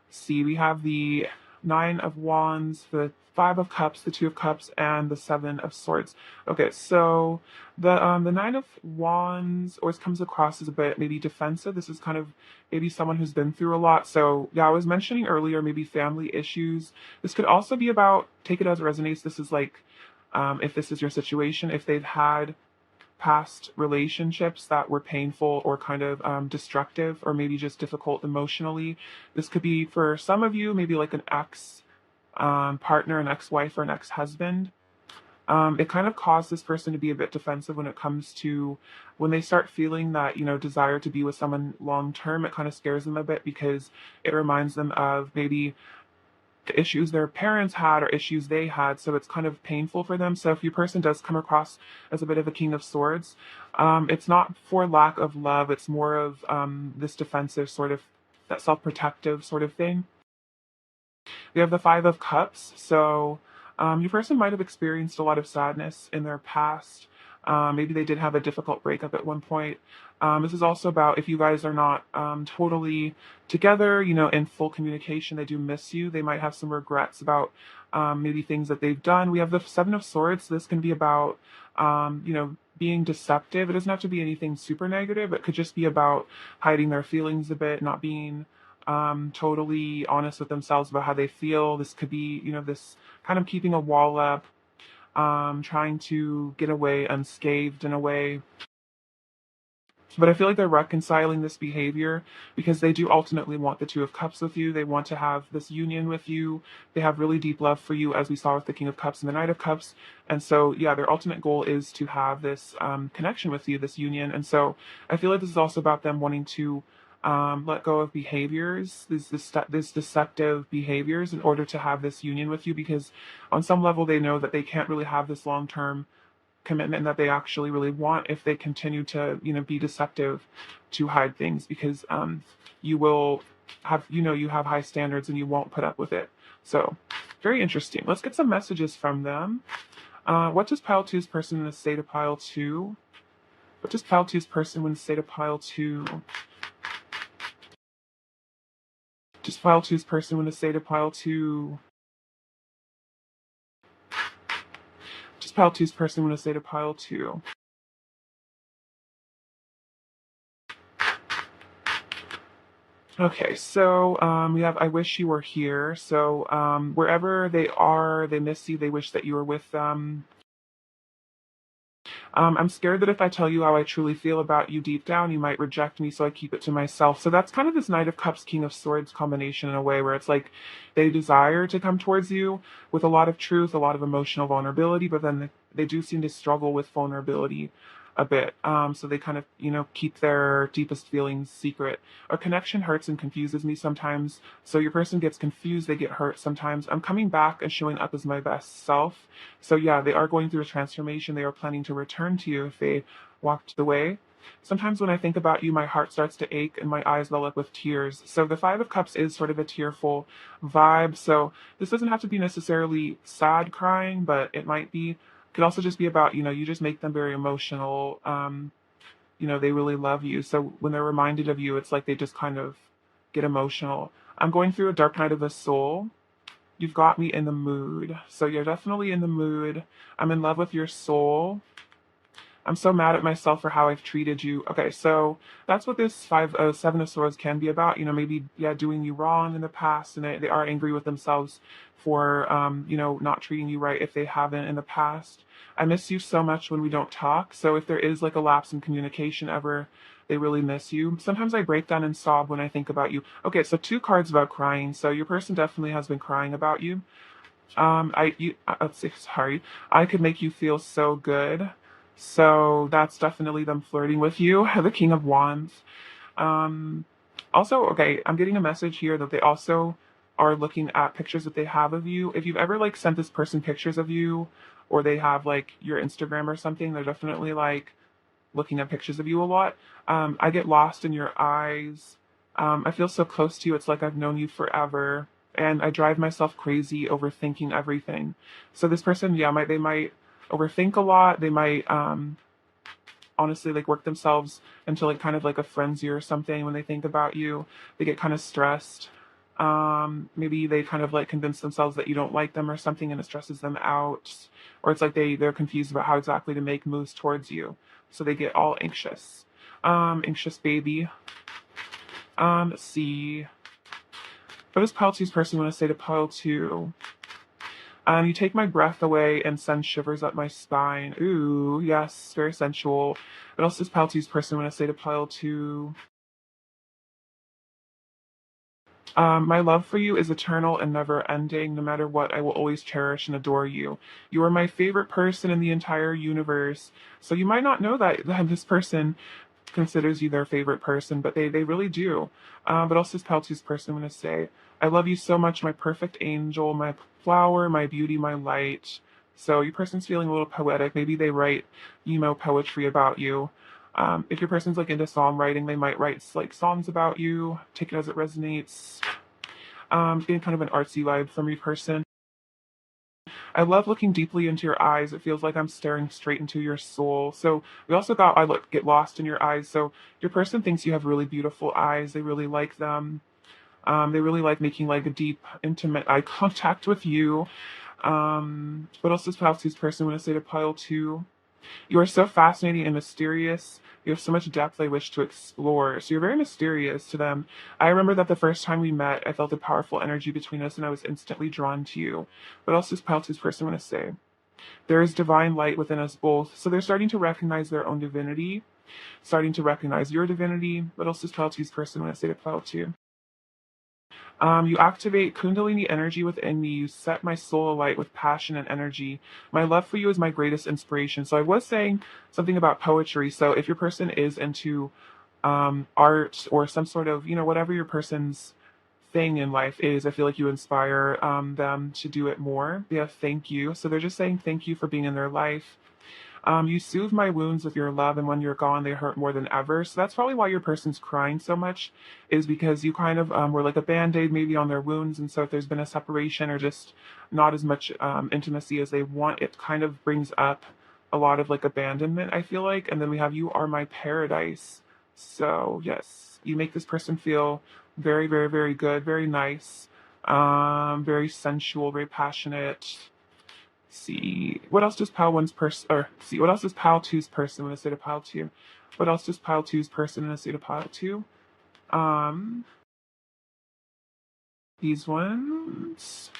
see, we have the Nine of Wands, the Five of Cups, the Two of Cups, and the Seven of Swords. Okay, so the Nine of Wands always comes across as a bit maybe defensive. This is kind of maybe someone who's been through a lot. So yeah, I was mentioning earlier maybe family issues. This could also be about, take it as it resonates. This is like if this is your situation, if they've had past relationships that were painful or kind of destructive or maybe just difficult emotionally. This could be for some of you, maybe like an ex partner, an ex wife, or an ex husband. It kind of caused this person to be a bit defensive when it comes to when they start feeling that, desire to be with someone long term. It kind of scares them a bit because it reminds them of maybe the issues their parents had or issues they had, so it's kind of painful for them. So if your person does come across as a bit of a King of Swords, it's not for lack of love, it's more of this defensive sort of, that self-protective sort of thing. We have the Five of Cups. So your person might have experienced a lot of sadness in their past. Maybe they did have a difficult breakup at one point. This is also about if you guys are not totally together, in full communication, they do miss you. They might have some regrets about maybe things that they've done. We have the Seven of Swords. This can be about, being deceptive. It doesn't have to be anything super negative. It could just be about hiding their feelings a bit, not being totally honest with themselves about how they feel. This could be, this kind of keeping a wall up, trying to get away unscathed in a way. But I feel like they're reconciling this behavior because they do ultimately want the Two of Cups with you. They want to have this union with you. They have really deep love for you, as we saw with the King of Cups and the Knight of Cups. And so, yeah, their ultimate goal is to have this connection with you, this union. And so I feel like this is also about them wanting to let go of behaviors, this deceptive behaviors, in order to have this union with you, because on some level they know that they can't really have this long-term commitment that they actually really want if they continue to be deceptive to hide things, because you will have, you have high standards and you won't put up with it. So very interesting. Let's get some messages from them. What does pile two's person in the state of pile two? What does pile two's person in the state of pile two? Just pile two's person in the state of pile two? Just pile two's person in the state of pile two? Okay, so we have I wish you were here. So wherever they are, they miss you, they wish that you were with them. I'm scared that if I tell you how I truly feel about you deep down, you might reject me, so I keep it to myself. So that's kind of this Knight of Cups, King of Swords combination in a way, where it's like they desire to come towards you with a lot of truth, a lot of emotional vulnerability, but then they do seem to struggle with vulnerability a bit. So they kind of, keep their deepest feelings secret. Our connection hurts and confuses me sometimes. So your person gets confused, they get hurt sometimes. I'm coming back and showing up as my best self. So yeah, they are going through a transformation. They are planning to return to you if they walked away. Sometimes when I think about you, my heart starts to ache and my eyes well up with tears. So the Five of Cups is sort of a tearful vibe. So this doesn't have to be necessarily sad crying, but it might be. Could also just be about, you just make them very emotional. They really love you. So when they're reminded of you, it's like they just kind of get emotional. I'm going through a dark night of the soul. You've got me in the mood. So you're definitely in the mood. I'm in love with your soul. I'm so mad at myself for how I've treated you. Okay, so that's what this Seven of Swords can be about. Maybe, yeah, doing you wrong in the past, and they are angry with themselves for, not treating you right if they haven't in the past. I miss you so much when we don't talk. So if there is like a lapse in communication ever, they really miss you. Sometimes I break down and sob when I think about you. Okay, so two cards about crying. So your person definitely has been crying about you. Let's see, sorry. I could make you feel so good. So that's definitely them flirting with you. The King of Wands. Um, Also, okay, I'm getting a message here that they also are looking at pictures that they have of you. If you've ever like sent this person pictures of you, or they have like your Instagram or something, they're definitely like looking at pictures of you a lot. I get lost in your eyes. I feel so close to you. It's like I've known you forever. And I drive myself crazy overthinking everything. So this person, yeah, they might overthink a lot. They might honestly like work themselves into like kind of like a frenzy or something when they think about you. They get kind of stressed. Maybe they kind of like convince themselves that you don't like them or something and it stresses them out. Or it's like they're confused about how exactly to make moves towards you. So they get all anxious. Anxious baby. Let's see. What does pile two's person want to say to pile two? You take my breath away and send shivers up my spine. Ooh, yes, very sensual. What else does pile two's person want to say to pile two? My love for you is eternal and never ending. No matter what, I will always cherish and adore you. You are my favorite person in the entire universe. So you might not know that this person considers you their favorite person, but they really do. But also this Pelti's person, I'm going to say, I love you so much, my perfect angel, my flower, my beauty, my light. So your person's feeling a little poetic. Maybe they write emo poetry about you. If your person's like into songwriting, they might write like songs about you. Take it as it resonates. Getting kind of an artsy vibe from your person. I love looking deeply into your eyes. It feels like I'm staring straight into your soul. So we also got get lost in your eyes. So your person thinks you have really beautiful eyes. They really like them. They really like making like a deep, intimate eye contact with you. What else does pile two's person want to say to pile two? You are so fascinating and mysterious. You have so much depth I wish to explore. So you're very mysterious to them. I remember that the first time we met, I felt a powerful energy between us and I was instantly drawn to you. What else does pile two's person want to say? There is divine light within us both. So they're starting to recognize their own divinity, starting to recognize your divinity. What else does pile two's person want to say to pile two? You activate Kundalini energy within me. You set my soul alight with passion and energy. My love for you is my greatest inspiration. So I was saying something about poetry. So if your person is into art or some sort of, whatever your person's thing in life is, I feel like you inspire them to do it more. Yeah, thank you. So they're just saying thank you for being in their life. You soothe my wounds with your love, and when you're gone, they hurt more than ever. So that's probably why your person's crying so much, is because you kind of were like a band aid maybe on their wounds. And so if there's been a separation or just not as much intimacy as they want, it kind of brings up a lot of like abandonment, I feel like. And then we have You Are My Paradise. So, yes, you make this person feel very, very, very good, very nice, very sensual, very passionate. See, what else does Pile One's person, or see, what else does Pile Two's person in a state of Pile Two? What else does Pile Two's person in a state of Pile Two? Um, these ones.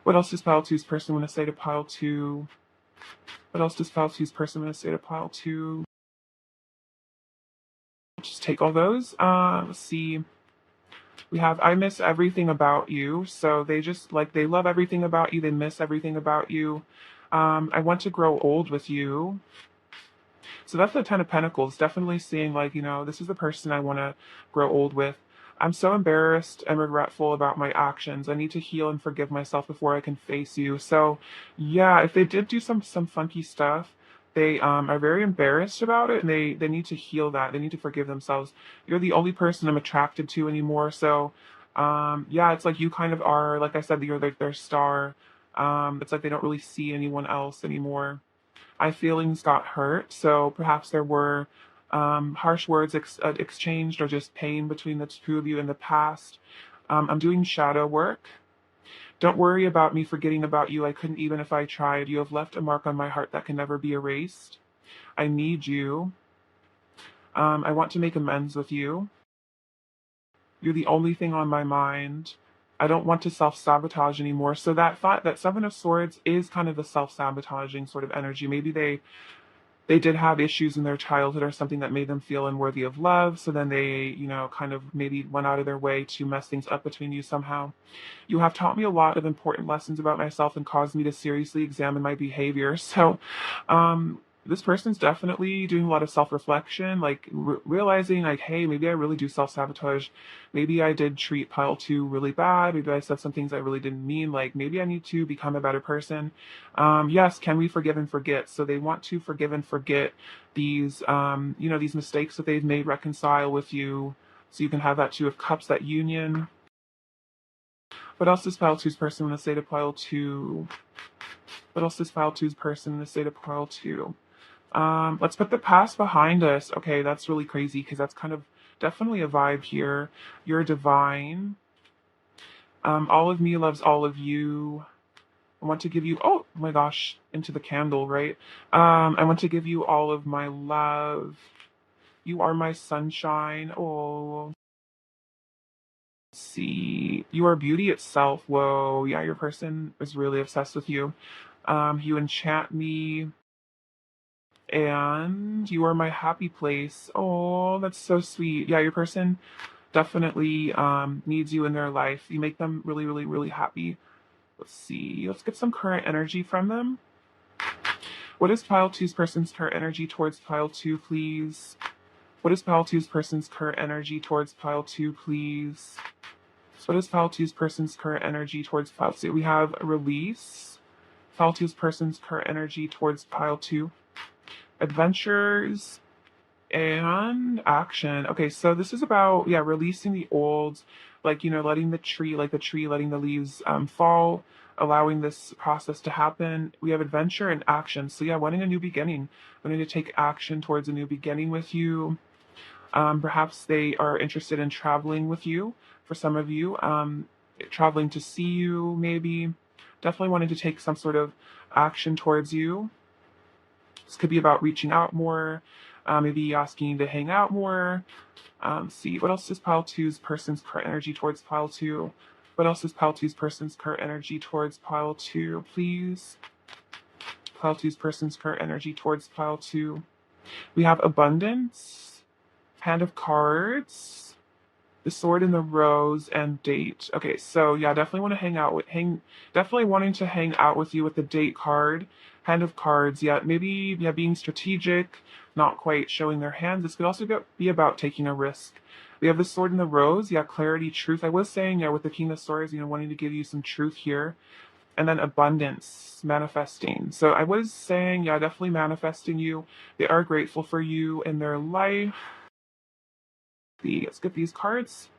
What else does Pile Two's person in a state of Pile Two? What else does Pile Two's person in a state of Pile Two? Just take all those. Let's see. We have I miss everything about you. So they just like they love everything about you. They miss everything about you. I want to grow old with you. So that's the Ten of Pentacles. Definitely seeing like, this is the person I want to grow old with. I'm so embarrassed and regretful about my actions. I need to heal and forgive myself before I can face you. So yeah, if they did do some funky stuff, they are very embarrassed about it and they need to heal that. They need to forgive themselves. You're the only person I'm attracted to anymore. So yeah, it's like you kind of are, like I said, you're their star. It's like they don't really see anyone else anymore. My feelings got hurt, so perhaps there were harsh words exchanged or just pain between the two of you in the past. I'm doing shadow work. Don't worry about me forgetting about you. I couldn't even if I tried. You have left a mark on my heart that can never be erased. I need you. I want to make amends with you. You're the only thing on my mind. I don't want to self-sabotage anymore. So that thought, that Seven of Swords is kind of the self-sabotaging sort of energy. Maybe they they did have issues in their childhood or something that made them feel unworthy of love. So then they, kind of maybe went out of their way to mess things up between you somehow. You have taught me a lot of important lessons about myself and caused me to seriously examine my behavior. So, this person's definitely doing a lot of self-reflection, like realizing, like, hey, maybe I really do self-sabotage. Maybe I did treat pile two really bad. Maybe I said some things I really didn't mean. Like, maybe I need to become a better person. Yes, can we forgive and forget? So they want to forgive and forget these, these mistakes that they've made, reconcile with you, so you can have that two of cups, that union. What else does pile two's person want to say to pile two? What else does pile two's person want to say to pile two? Let's put the past behind us. Okay, that's really crazy because that's kind of definitely a vibe here. You're divine. All of me loves all of you. I want to give you, oh my gosh, into the candle, right? I want to give you all of my love. You are my sunshine. Oh, let's see. You are beauty itself. Whoa, yeah, your person is really obsessed with you. You enchant me, and you are my happy place. Oh, that's so sweet. Yeah, your person definitely needs you in their life. You make them really, really, really happy. Let's see. Let's get some current energy from them. What is pile two's person's current energy towards pile two, please? What is pile two's person's current energy towards pile two, please? So what is pile two's person's current energy towards pile two? We have a release. Pile two's person's current energy towards pile two. Adventures and action. Okay, so this is about, yeah, releasing the old, like, letting the tree, letting the leaves fall, allowing this process to happen. We have adventure and action. So yeah, wanting a new beginning, wanting to take action towards a new beginning with you. Perhaps they are interested in traveling with you. For some of you, traveling to see you, maybe. Definitely wanting to take some sort of action towards you. This could be about reaching out more, maybe asking to hang out more. See, what else is pile two's person's current energy towards pile two? What else is pile two's person's current energy towards pile two, please? Pile two's person's current energy towards pile two. We have abundance, hand of cards, the sword and the rose, and date. Okay, so yeah, definitely want to definitely wanting to hang out with you with the date card, hand of cards. Yeah, maybe, yeah, being strategic, not quite showing their hands. This could also be about taking a risk. We have the sword and the rose. Yeah, clarity, truth. I was saying, yeah, with the king of swords, wanting to give you some truth here. And then abundance, manifesting. So I was saying, yeah, definitely manifesting you. They are grateful for you in their life. Let's get these cards.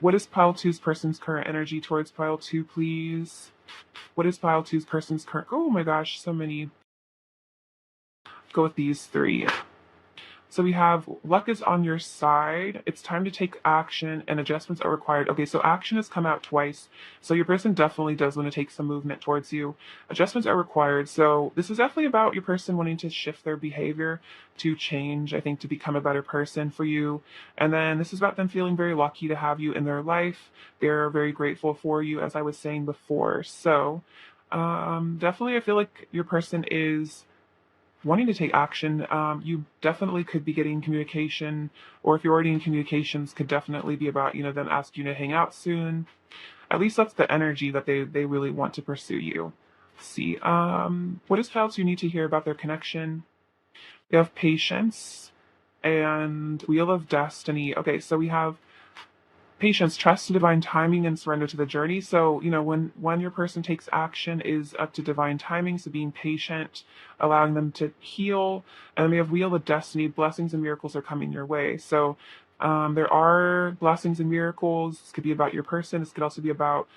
What is pile two's person's current energy towards pile two, please? What is pile two's person's current? Oh my gosh, so many. Go with these three. So we have luck is on your side. It's time to take action and adjustments are required. Okay, so action has come out twice. So your person definitely does want to take some movement towards you. Adjustments are required. So this is definitely about your person wanting to shift their behavior to change, I think, to become a better person for you. And then this is about them feeling very lucky to have you in their life. They're very grateful for you, as I was saying before. So definitely I feel like your person is wanting to take action. You definitely could be getting communication, or if you're already in communications, could definitely be about, them asking you to hang out soon. At least that's the energy that they really want to pursue you. Let's see, what else you need to hear about their connection? They have patience and wheel of destiny. Okay, so we have patience, trust in divine timing, and surrender to the journey. So, when your person takes action is up to divine timing. So being patient, allowing them to heal. And then we have wheel of destiny, blessings and miracles are coming your way. So there are blessings and miracles. This could be about your person. This could also be about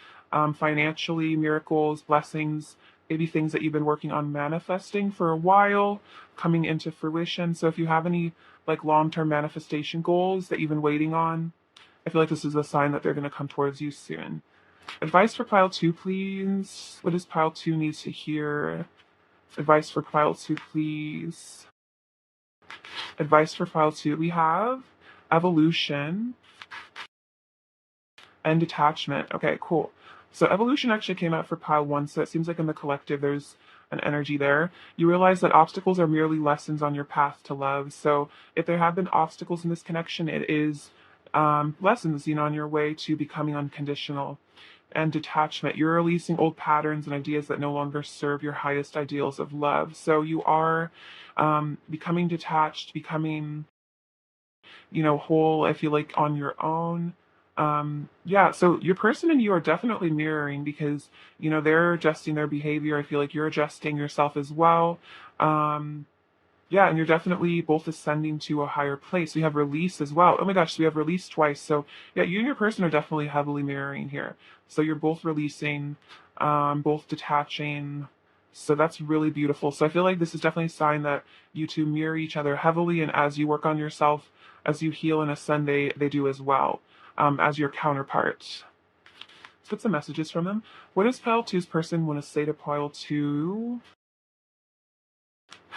financially, miracles, blessings, maybe things that you've been working on manifesting for a while, coming into fruition. So if you have any like long-term manifestation goals that you've been waiting on, I feel like this is a sign that they're going to come towards you soon. Advice for pile two, please. What does pile two needs to hear? Advice for pile two, please. Advice for pile two. We have evolution and detachment. Okay, cool. So evolution actually came out for pile one. So it seems like in the collective, there's and energy there. You realize that obstacles are merely lessons on your path to love. So if there have been obstacles in this connection, it is lessons, on your way to becoming unconditional and detachment. You're releasing old patterns and ideas that no longer serve your highest ideals of love. So you are becoming detached, becoming, whole, I feel like, on your own. Yeah, so your person and you are definitely mirroring because, they're adjusting their behavior. I feel like you're adjusting yourself as well. Um, yeah, and you're definitely both ascending to a higher place. We have release as well. Oh my gosh, so we have release twice. So yeah, you and your person are definitely heavily mirroring here. So you're both releasing, both detaching. So that's really beautiful. So I feel like this is definitely a sign that you two mirror each other heavily, and as you work on yourself, as you heal and ascend, they do as well, as your counterparts. Let's get some messages from them. What does Pile Two's person want to say to Pile Two?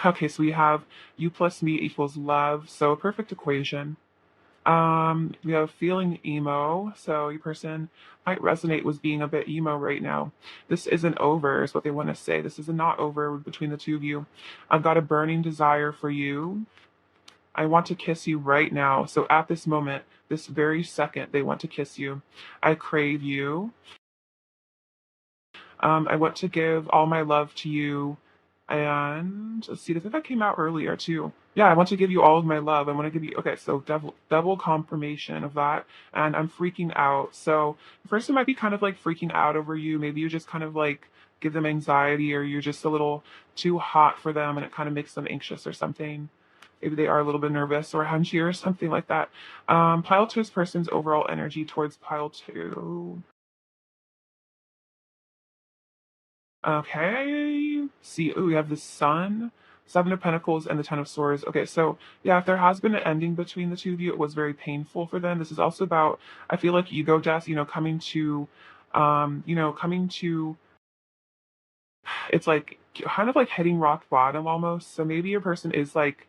Okay, so we have you plus me equals love, so a perfect equation. We have feeling emo, so your person might resonate with being a bit emo right now. This isn't over, is what they want to say. This is not over between the two of you. I've got a burning desire for you. I want to kiss you right now. So at this moment, this very second, they want to kiss you. I crave you. I want to give all my love to you. And let's see, I think that came out earlier too. Yeah, I want to give you all of my love. I want to give you, okay, so double confirmation of that. And I'm freaking out. So the person might be kind of like freaking out over you. Maybe you just kind of like give them anxiety, or you're just a little too hot for them and it kind of makes them anxious or something. Maybe they are a little bit nervous or hunchy or something like that. Pile two's person's overall energy towards pile two. Okay. See, ooh, we have the Sun, Seven of Pentacles, and the Ten of Swords. Okay, so yeah, if there has been an ending between the two of you, it was very painful for them. This is also about, I feel like, ego death, coming to, it's like kind of like hitting rock bottom almost. So maybe your person is like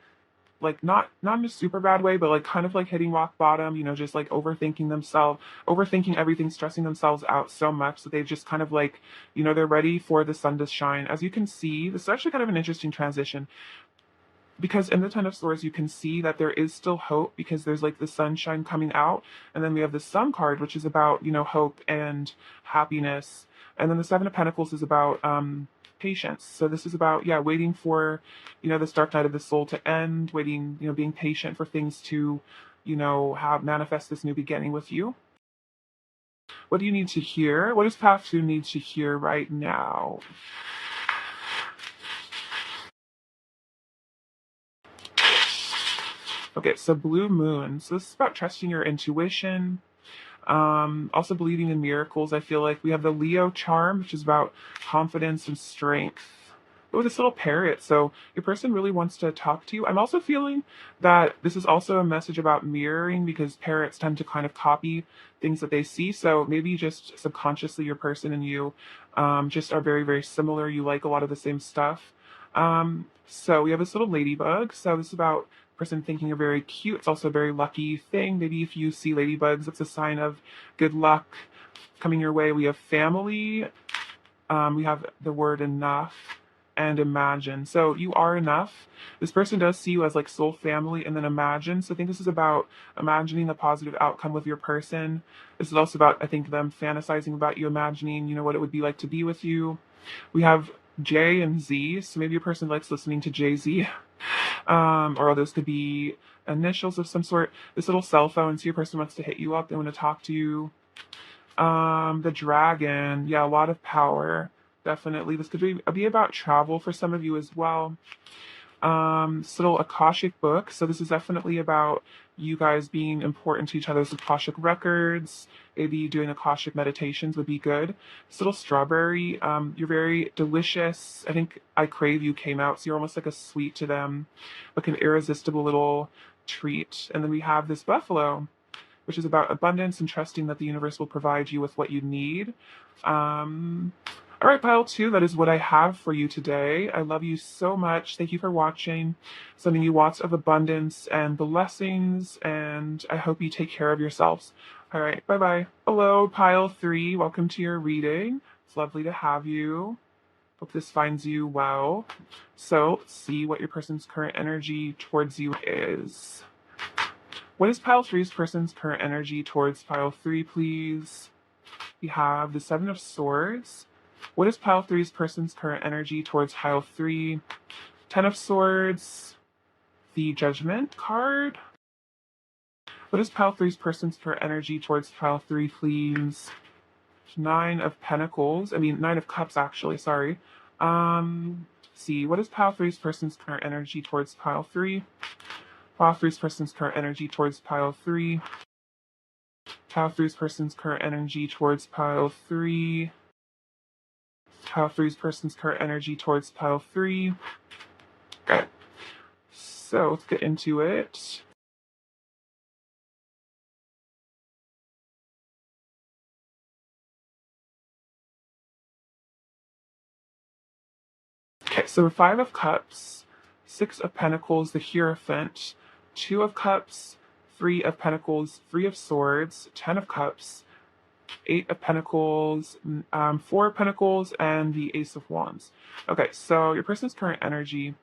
not in a super bad way, but like kind of like hitting rock bottom, just like overthinking themselves, overthinking everything, stressing themselves out so much that they've just kind of like, they're ready for the sun to shine. As you can see, this is actually kind of an interesting transition because in the Ten of Swords, you can see that there is still hope because there's like the sunshine coming out. And then we have the Sun card, which is about, hope and happiness. And then the Seven of Pentacles is about patience. So this is about, yeah, waiting for, this dark night of the soul to end, waiting, being patient for things to, have manifest this new beginning with you. What do you need to hear? What does Path 2 need to hear right now? Okay, so Blue Moon. So this is about trusting your intuition. Also believing in miracles. I feel like we have the Leo charm, which is about confidence and strength. Oh, this little parrot. So your person really wants to talk to you. I'm also feeling that this is also a message about mirroring because parrots tend to kind of copy things that they see. So maybe just subconsciously your person and you just are very, very similar. You like a lot of the same stuff. So we have this little ladybug. So this is about person thinking you're very cute. It's also a very lucky thing. Maybe if you see ladybugs, it's a sign of good luck coming your way. We have family. We have the word enough and imagine. So you are enough. This person does see you as like soul family and then imagine. So I think this is about imagining the positive outcome with your person. This is also about, I think, them fantasizing about you, imagining, what it would be like to be with you. We have J and Z. So maybe your person likes listening to Jay-Z. Or those could be initials of some sort. This little cell phone, so your person wants to hit you up, they want to talk to you. The dragon, yeah, a lot of power, definitely. This could be about travel for some of you as well. This little Akashic book, so this is definitely about you guys being important to each other's Akashic records. Maybe doing Akashic meditations would be good. This little strawberry, you're very delicious. I think I crave you came out, so you're almost like a sweet to them, like an irresistible little treat. And then we have this buffalo, which is about abundance and trusting that the universe will provide you with what you need. All right, pile two, that is what I have for you today. I love you so much. Thank you for watching. Sending you lots of abundance and blessings, and I hope you take care of yourselves. All right, bye-bye. Hello, pile three. Welcome to your reading. It's lovely to have you. Hope this finds you well. So let's see what your person's current energy towards you is. What is pile three's person's current energy towards pile three, please? We have the Seven of Swords. What is pile three's person's current energy towards pile three? Ten of Swords. The Judgment card. What is pile three's person's current energy towards pile three, please? Nine of Pentacles. Nine of Cups, actually. Sorry. See, what is pile three's person's current energy towards pile three? Pile three's person's current energy towards pile three. Pile three's person's current energy towards pile three. Pile three's person's current energy towards pile three. Okay. So let's get into it. Okay, so Five of Cups, Six of Pentacles, the Hierophant, Two of Cups, Three of Pentacles, Three of Swords, Ten of Cups, Eight of Pentacles, Four of Pentacles, and the Ace of Wands. Okay, so your person's current energy.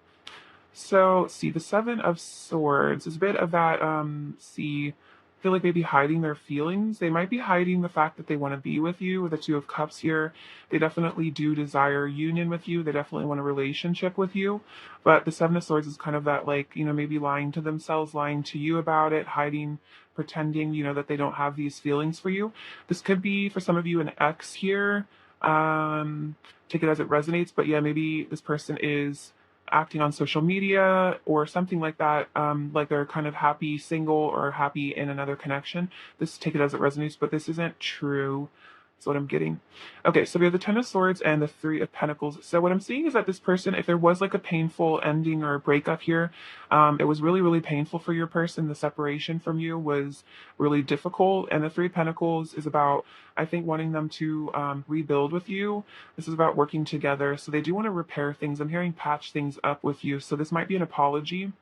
So, see, the Seven of Swords is a bit of that, I feel like maybe hiding their feelings. They might be hiding the fact that they want to be with you. With the Two of Cups here, they definitely do desire union with you. They definitely want a relationship with you. But the Seven of Swords is kind of that, like, maybe lying to themselves, lying to you about it, hiding, pretending, that they don't have these feelings for you. This could be, for some of you, an ex here. Take it as it resonates. But yeah, maybe this person is acting on social media or something like that, like they're kind of happy single or happy in another connection. This, take it as it resonates, but this isn't true. That's what I'm getting. Okay, so we have the Ten of Swords and the Three of Pentacles. So what I'm seeing is that this person, if there was like a painful ending or a breakup here, it was really, really painful for your person. The separation from you was really difficult. And the Three of Pentacles is about, I think, wanting them to rebuild with you. This is about working together. So they do want to repair things. I'm hearing patch things up with you. So this might be an apology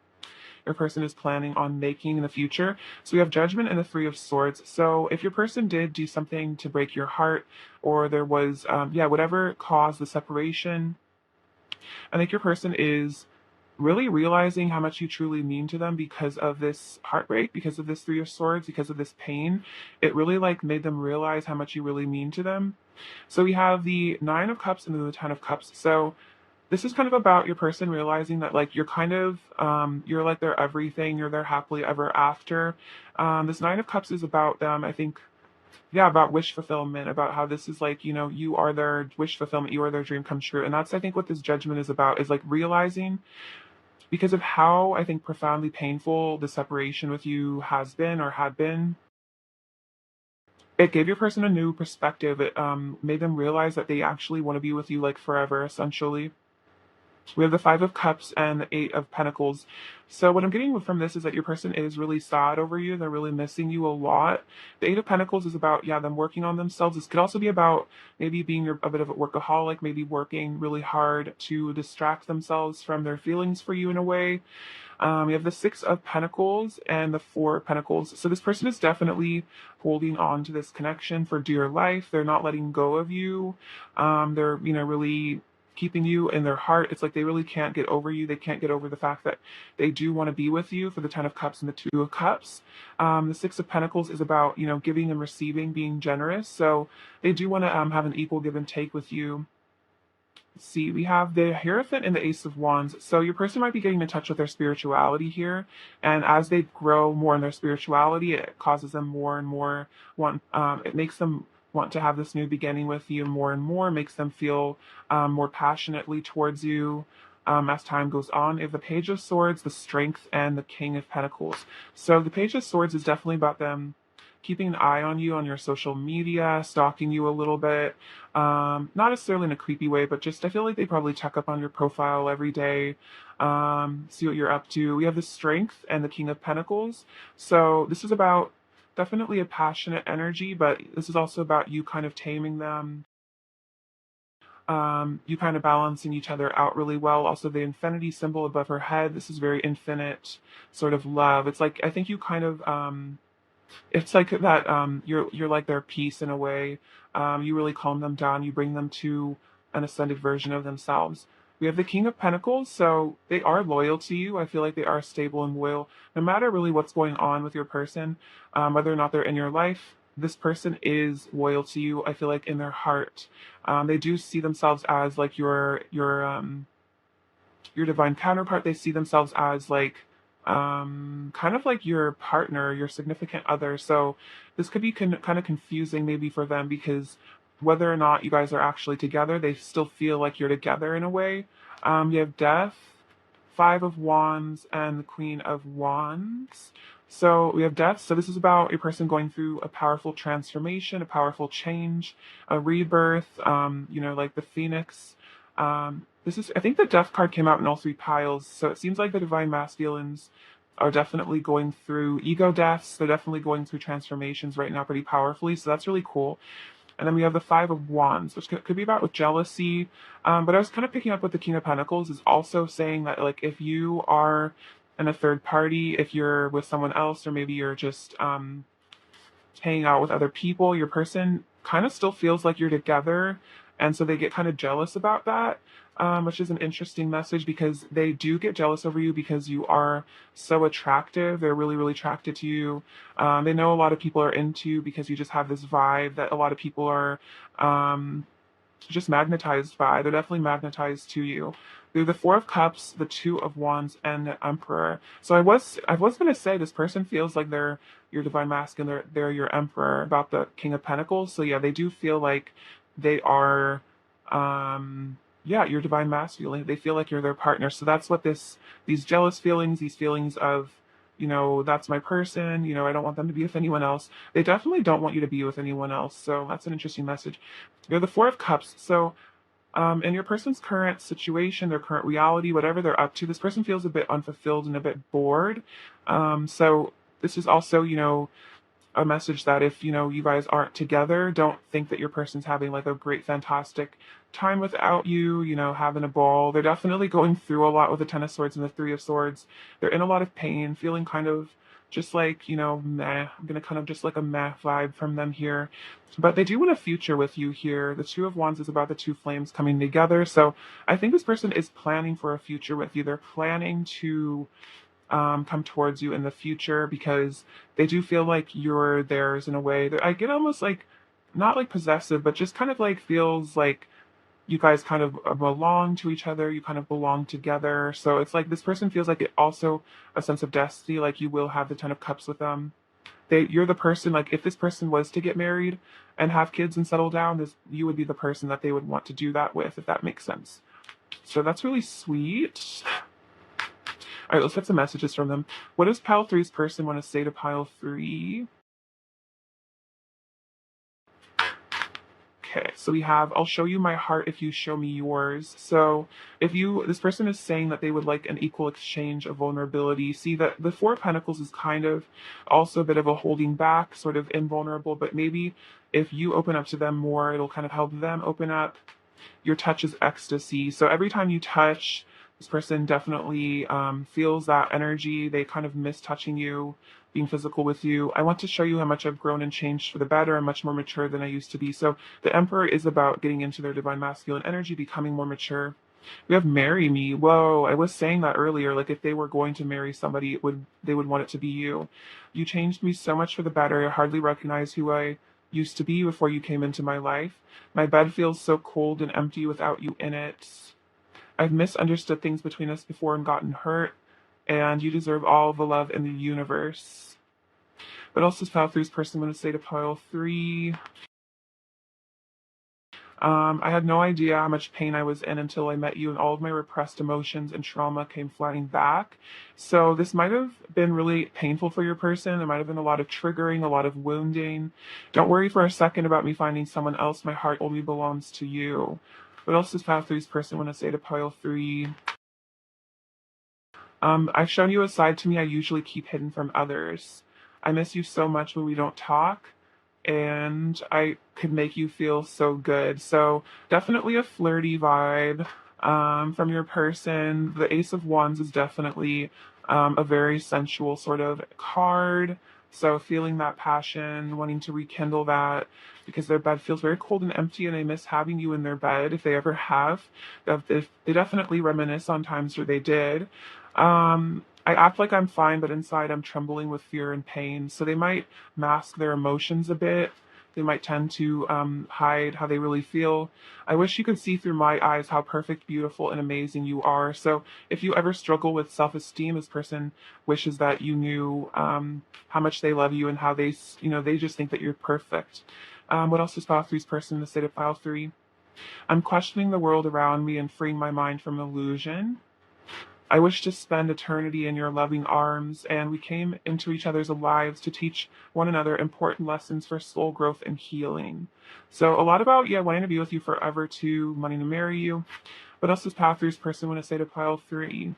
your person is planning on making in the future. So we have Judgment and the Three of Swords. So if your person did do something to break your heart, or there was, whatever caused the separation, I think your person is really realizing how much you truly mean to them because of this heartbreak, because of this Three of Swords, because of this pain. It really like made them realize how much you really mean to them. So we have the Nine of Cups and then the Ten of Cups. So this is kind of about your person realizing that like you're kind of you're like their everything, you're their happily ever after. This Nine of Cups is about them, I think, yeah, about wish fulfillment, about how this is like, you are their wish fulfillment, you are their dream come true. And that's, I think, what this Judgment is about, is like realizing, because of how, I think, profoundly painful the separation with you has been or had been, it gave your person a new perspective. It made them realize that they actually want to be with you like forever, essentially. We have the Five of Cups and the Eight of Pentacles. So what I'm getting from this is that your person is really sad over you. They're really missing you a lot. The Eight of Pentacles is about, yeah, them working on themselves. This could also be about maybe being a bit of a workaholic, maybe working really hard to distract themselves from their feelings for you in a way. We have the Six of Pentacles and the Four of Pentacles. So this person is definitely holding on to this connection for dear life. They're not letting go of you. They're, really keeping you in their heart. It's like they really can't get over you. They can't get over the fact that they do want to be with you, for the Ten of Cups and the Two of Cups. The Six of Pentacles is about, giving and receiving, being generous. So they do want to have an equal give and take with you. Let's see, we have the Hierophant and the Ace of Wands. So your person might be getting in touch with their spirituality here. And as they grow more in their spirituality, it causes them more and more it makes them want to have this new beginning with you more and more, makes them feel more passionately towards you as time goes on. We have the Page of Swords, the Strength, and the King of Pentacles. So the Page of Swords is definitely about them keeping an eye on you on your social media, stalking you a little bit. Not necessarily in a creepy way, but just I feel like they probably check up on your profile every day, see what you're up to. We have the Strength and the King of Pentacles. So this is about definitely a passionate energy, but this is also about you kind of taming them. You kind of balancing each other out really well. Also, the infinity symbol above her head. This is very infinite sort of love. It's like, I think you kind of it's like that you're like their peace in a way. You really calm them down. You bring them to an ascended version of themselves. We have the King of Pentacles, so they are loyal to you. I feel like they are stable and loyal, no matter really what's going on with your person, whether or not they're in your life. This person is loyal to you. I feel like in their heart, they do see themselves as like your divine counterpart. They see themselves as like kind of like your partner, your significant other. So this could be kind of confusing maybe for them, because whether or not you guys are actually together, they still feel like you're together in a way. You have Death, Five of Wands, and the Queen of Wands. So we have Death. So this is about a person going through a powerful transformation, a powerful change, a rebirth, like the Phoenix. This is, I think the Death card came out in all three piles. So it seems like the Divine Masculines are definitely going through ego deaths. They're definitely going through transformations right now pretty powerfully. So that's really cool. And then we have the Five of Wands, which could be about with jealousy. But I was kind of picking up with the King of Pentacles is also saying that, like, if you are in a third party, if you're with someone else, or maybe you're just hanging out with other people, your person kind of still feels like you're together. And so they get kind of jealous about that, which is an interesting message, because they do get jealous over you because you are so attractive. They're really, really attracted to you. They know a lot of people are into you because you just have this vibe that a lot of people are just magnetized by. They're definitely magnetized to you. They're the Four of Cups, the Two of Wands, and the Emperor. So I was gonna say this person feels like they're your divine masculine, they're your emperor, about the King of Pentacles. So yeah, they do feel like they are your divine masculine. They feel like you're their partner. So that's what these jealous feelings, these feelings of, that's my person, I don't want them to be with anyone else. They definitely don't want you to be with anyone else. So that's an interesting message. You're the Four of Cups. So in your person's current situation, their current reality, whatever they're up to, this person feels a bit unfulfilled and a bit bored. So this is also, a message that if, you guys aren't together, don't think that your person's having like a great, fantastic time without you, having a ball. They're definitely going through a lot with the Ten of Swords and the Three of Swords. They're in a lot of pain, feeling kind of just like, meh. I'm going to kind of just like a meh vibe from them here. But they do want a future with you here. The Two of Wands is about the two flames coming together. So I think this person is planning for a future with you. They're planning to come towards you in the future, because they do feel like you're theirs in a way. I get almost like, not like possessive, but just kind of like feels like you guys kind of belong to each other. You kind of belong together. So it's like this person feels like it also a sense of destiny, like you will have the Ten of Cups with them. You're the person, like if this person was to get married and have kids and settle down, you would be the person that they would want to do that with, if that makes sense. So that's really sweet. All right, let's get some messages from them. What does pile three's person want to say to pile three? Okay, so we have, I'll show you my heart if you show me yours. So this person is saying that they would like an equal exchange of vulnerability. See that the Four of Pentacles is kind of also a bit of a holding back, sort of invulnerable, but maybe if you open up to them more, it'll kind of help them open up. Your touch is ecstasy. So every time you touch, this person definitely feels that energy. They kind of miss touching you, being physical with you. I want to show you how much I've grown and changed for the better. I'm much more mature than I used to be. So the Emperor is about getting into their divine masculine energy, becoming more mature. We have marry me. Whoa, I was saying that earlier. Like if they were going to marry somebody, they would want it to be you. You changed me so much for the better. I hardly recognize who I used to be before you came into my life. My bed feels so cold and empty without you in it. I've misunderstood things between us before and gotten hurt, and you deserve all the love in the universe. What else does pile three's person want to say to pile three? I had no idea how much pain I was in until I met you, and all of my repressed emotions and trauma came flooding back. So this might have been really painful for your person. There might have been a lot of triggering, a lot of wounding. Don't worry for a second about me finding someone else. My heart only belongs to you. What else does pile three's person want to say to pile three? I've shown you a side to me I usually keep hidden from others. I miss you so much when we don't talk, and I could make you feel so good. So definitely a flirty vibe from your person. The Ace of Wands is definitely a very sensual sort of card. So feeling that passion, wanting to rekindle that because their bed feels very cold and empty and they miss having you in their bed if they ever have. If they definitely reminisce on times where they did. I act like I'm fine, but inside I'm trembling with fear and pain. So they might mask their emotions a bit. They might tend to hide how they really feel. I wish you could see through my eyes how perfect, beautiful, and amazing you are. So if you ever struggle with self-esteem, this person wishes that you knew how much they love you and how they just think that you're perfect. What else is pile three's person in the state of pile three? I'm questioning the world around me and freeing my mind from illusion. I wish to spend eternity in your loving arms, and we came into each other's lives to teach one another important lessons for soul growth and healing. So a lot about, yeah, wanting to be with you forever too, wanting to marry you. What else does pile three's person want to say to pile three?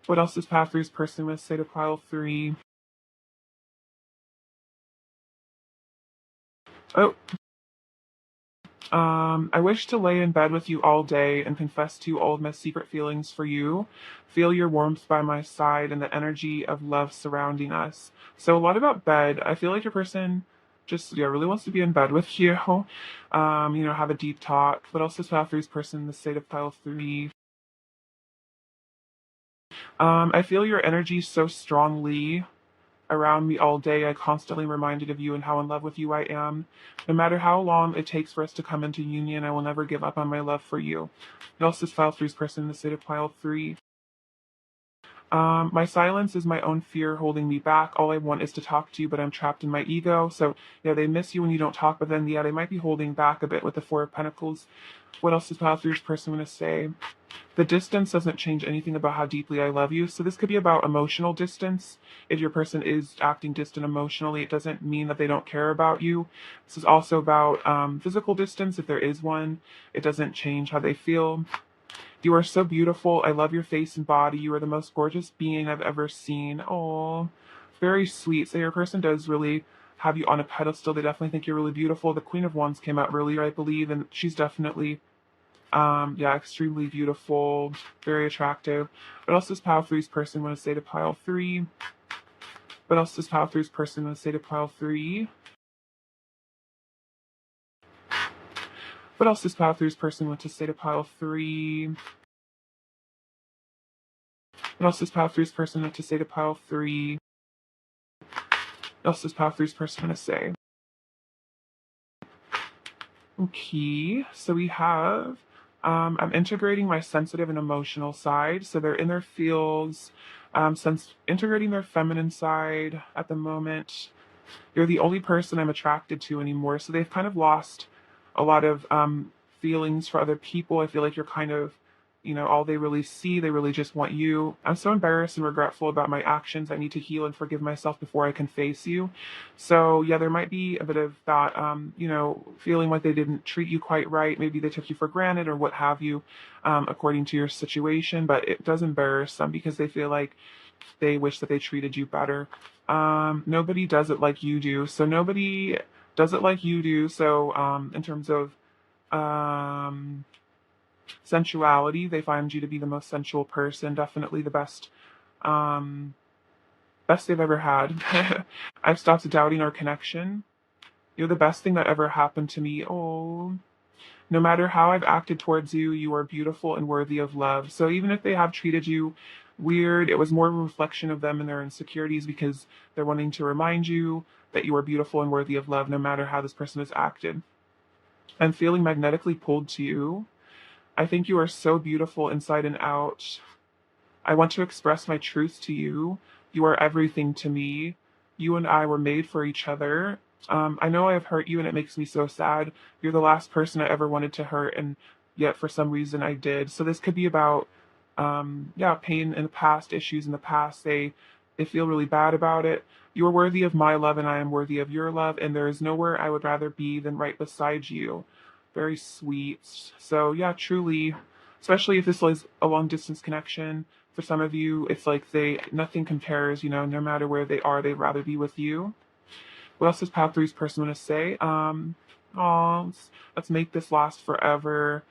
What else does pile three's person want to say to pile three? Oh, I wish to lay in bed with you all day and confess to you all of my secret feelings for you. Feel your warmth by my side and the energy of love surrounding us. So a lot about bed. I feel like your person just really wants to be in bed with you. Have a deep talk. What else is pile three's person in the state of pile three? I feel your energy so strongly around me all day. I constantly reminded of you and how in love with you I am. No matter how long it takes for us to come into union, I will never give up on my love for you. What else is pile three's person in the state of pile three? My silence is my own fear holding me back. All I want is to talk to you, but I'm trapped in my ego. So, they miss you when you don't talk, but then, they might be holding back a bit with the Four of Pentacles. What else is pile three's person going to say? The distance doesn't change anything about how deeply I love you. So this could be about emotional distance. If your person is acting distant emotionally, it doesn't mean that they don't care about you. This is also about physical distance. If there is one, it doesn't change how they feel. You are so beautiful. I love your face and body. You are the most gorgeous being I've ever seen. Oh, very sweet. So your person does really have you on a pedestal. They definitely think you're really beautiful. The Queen of Wands came out earlier, I believe, and she's definitely extremely beautiful, very attractive. What else does pile three's person want to say to pile three? What else does pile three's person want to say to pile three? What else does pile three's person want to say to pile three? What else does pile three's person want to say to pile three? What else does pile three's person want to say? Okay, so we have I'm integrating my sensitive and emotional side. So they're in their fields, integrating their feminine side at the moment. You're the only person I'm attracted to anymore. So they've kind of lost a lot of feelings for other people. I feel like you're kind of, all they really see. They really just want you. I'm so embarrassed and regretful about my actions. I need to heal and forgive myself before I can face you. So yeah, there might be a bit of that, feeling like they didn't treat you quite right. Maybe they took you for granted or what have you, according to your situation. But it does embarrass them because they feel like they wish that they treated you better. Nobody does it like you do. So nobody does it like you do. So in terms of um, sensuality, they find you to be the most sensual person. Definitely the best they've ever had. I've stopped doubting our connection. You're the best thing that ever happened to me. Oh, no matter how I've acted towards you, you are beautiful and worthy of love. So even if they have treated you weird, it was more of a reflection of them and their insecurities because they're wanting to remind you that you are beautiful and worthy of love no matter how this person has acted. I'm feeling magnetically pulled to you. I think you are so beautiful inside and out. I want to express my truth to you. You are everything to me. You and I were made for each other. I know I have hurt you and it makes me so sad. You're the last person I ever wanted to hurt, and yet for some reason I did. So this could be about, pain in the past, issues in the past. They feel really bad about it. You are worthy of my love and I am worthy of your love, and there is nowhere I would rather be than right beside you. Very sweet. So yeah, truly, especially if this is a long distance connection. For some of you, it's like nothing compares, no matter where they are, they'd rather be with you. What else does pile three's person want to say? Let's make this last forever.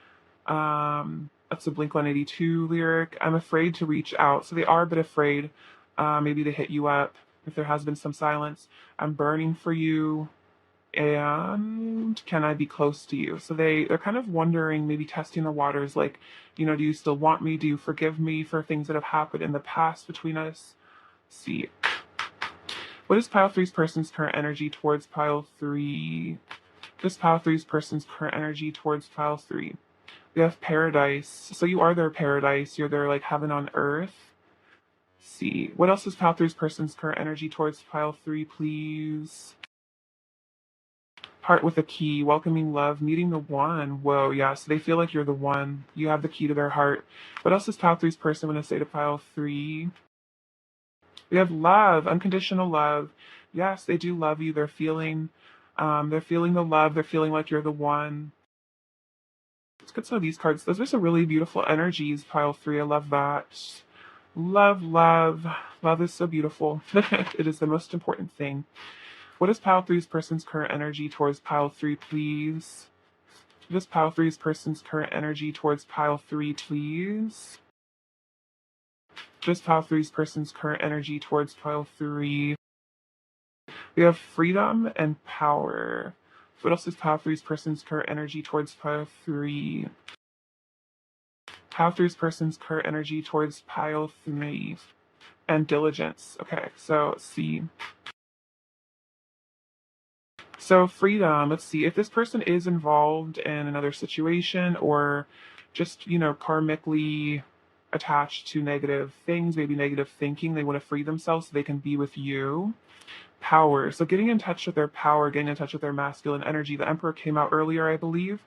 That's a Blink 182 lyric. I'm afraid to reach out. So they are a bit afraid. Maybe to hit you up. if there has been some silence. I'm burning for you, and can I be close to you? So they're kind of wondering, maybe testing the waters, like, do you still want me? Do you forgive me for things that have happened in the past between us? See. What is pile three's person's current energy towards pile three? This pile three's person's current energy towards pile three. We have paradise. So you are their paradise. You're their like heaven on earth. See. What else is pile three's person's current energy towards pile three, please? Heart with a key, welcoming love, meeting the one. Whoa, yeah. So they feel like you're the one. You have the key to their heart. What else is pile three's person going to say to pile three? We have love, unconditional love. Yes, they do love you. They're feeling the love. They're feeling like you're the one. Let's get some of these cards. Those are some really beautiful energies, pile three. I love that. Love, love. Love is so beautiful. It is the most important thing. What is pile three's person's current energy towards pile three, please? What is pile three's person's current energy towards pile three, please? What is pile three's person's current energy towards pile three? We have freedom and power. What else is pile three's person's current energy towards pile three? Pile three's person's current energy towards pile three. And diligence. Okay, so let's see. So freedom, let's see, if this person is involved in another situation or just, karmically attached to negative things, maybe negative thinking, they want to free themselves so they can be with you. Power. So getting in touch with their power, getting in touch with their masculine energy. The Emperor came out earlier, I believe.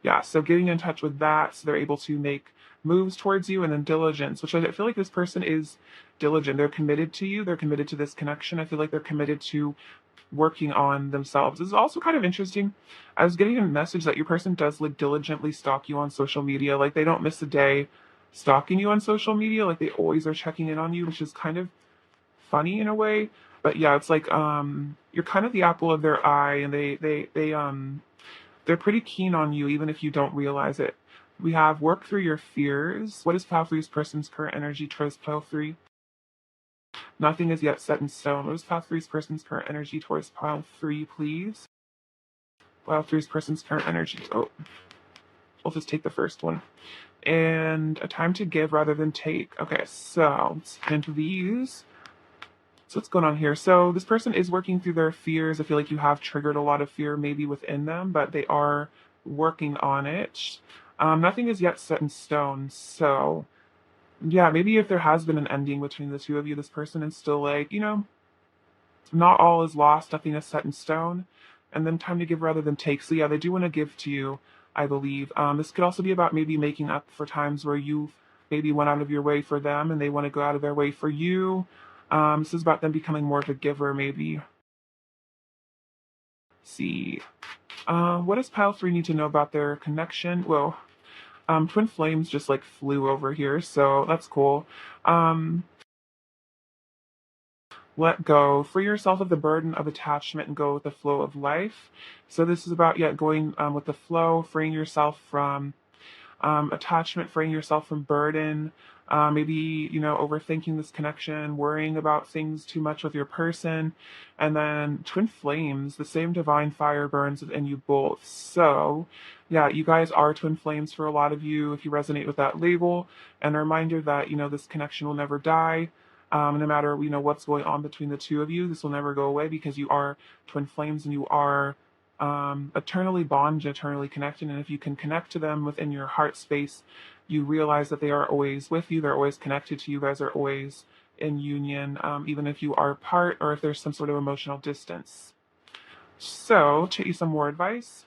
Yeah, so getting in touch with that so they're able to make moves towards you. And then diligence, which I feel like this person is diligent. They're committed to you. They're committed to this connection. I feel like they're committed to working on themselves. This is also kind of interesting. I was getting a message that your person does like diligently stalk you on social media. Like they don't miss a day stalking you on social media. Like they always are checking in on you, which is kind of funny in a way. But yeah, it's like you're kind of the apple of their eye, and they're pretty keen on you even if you don't realize it. We have work through your fears. What is pile three's person's current energy towards pile three? Nothing is yet set in stone. What is pile three's person's current energy towards pile three, please? Pile three's person's current energy. Oh, we'll just take the first one. And a time to give rather than take. Okay, so let's get into these. So what's going on here? So this person is working through their fears. I feel like you have triggered a lot of fear maybe within them, but they are working on it. Nothing is yet set in stone. So yeah, maybe if there has been an ending between the two of you, this person is still like, not all is lost, nothing is set in stone. And then time to give rather than take. So yeah, they do want to give to you, I believe. This could also be about maybe making up for times where you maybe went out of your way for them and they want to go out of their way for you. This is about them becoming more of a giver, maybe. Let's see. What does pile three need to know about their connection? Well, twin flames just like flew over here, so that's cool. Let go. Free yourself of the burden of attachment and go with the flow of life. So this is about, going with the flow, freeing yourself from attachment, freeing yourself from burden, maybe, overthinking this connection, worrying about things too much with your person. And then twin flames, the same divine fire burns within you both. So, yeah, you guys are twin flames for a lot of you if you resonate with that label. And a reminder that, this connection will never die. No matter, what's going on between the two of you, this will never go away because you are twin flames and you are eternally bonded, eternally connected. And if you can connect to them within your heart space, you realize that they are always with you. They're always connected to you. You guys are always in union, even if you are apart or if there's some sort of emotional distance. So, to get you some more advice.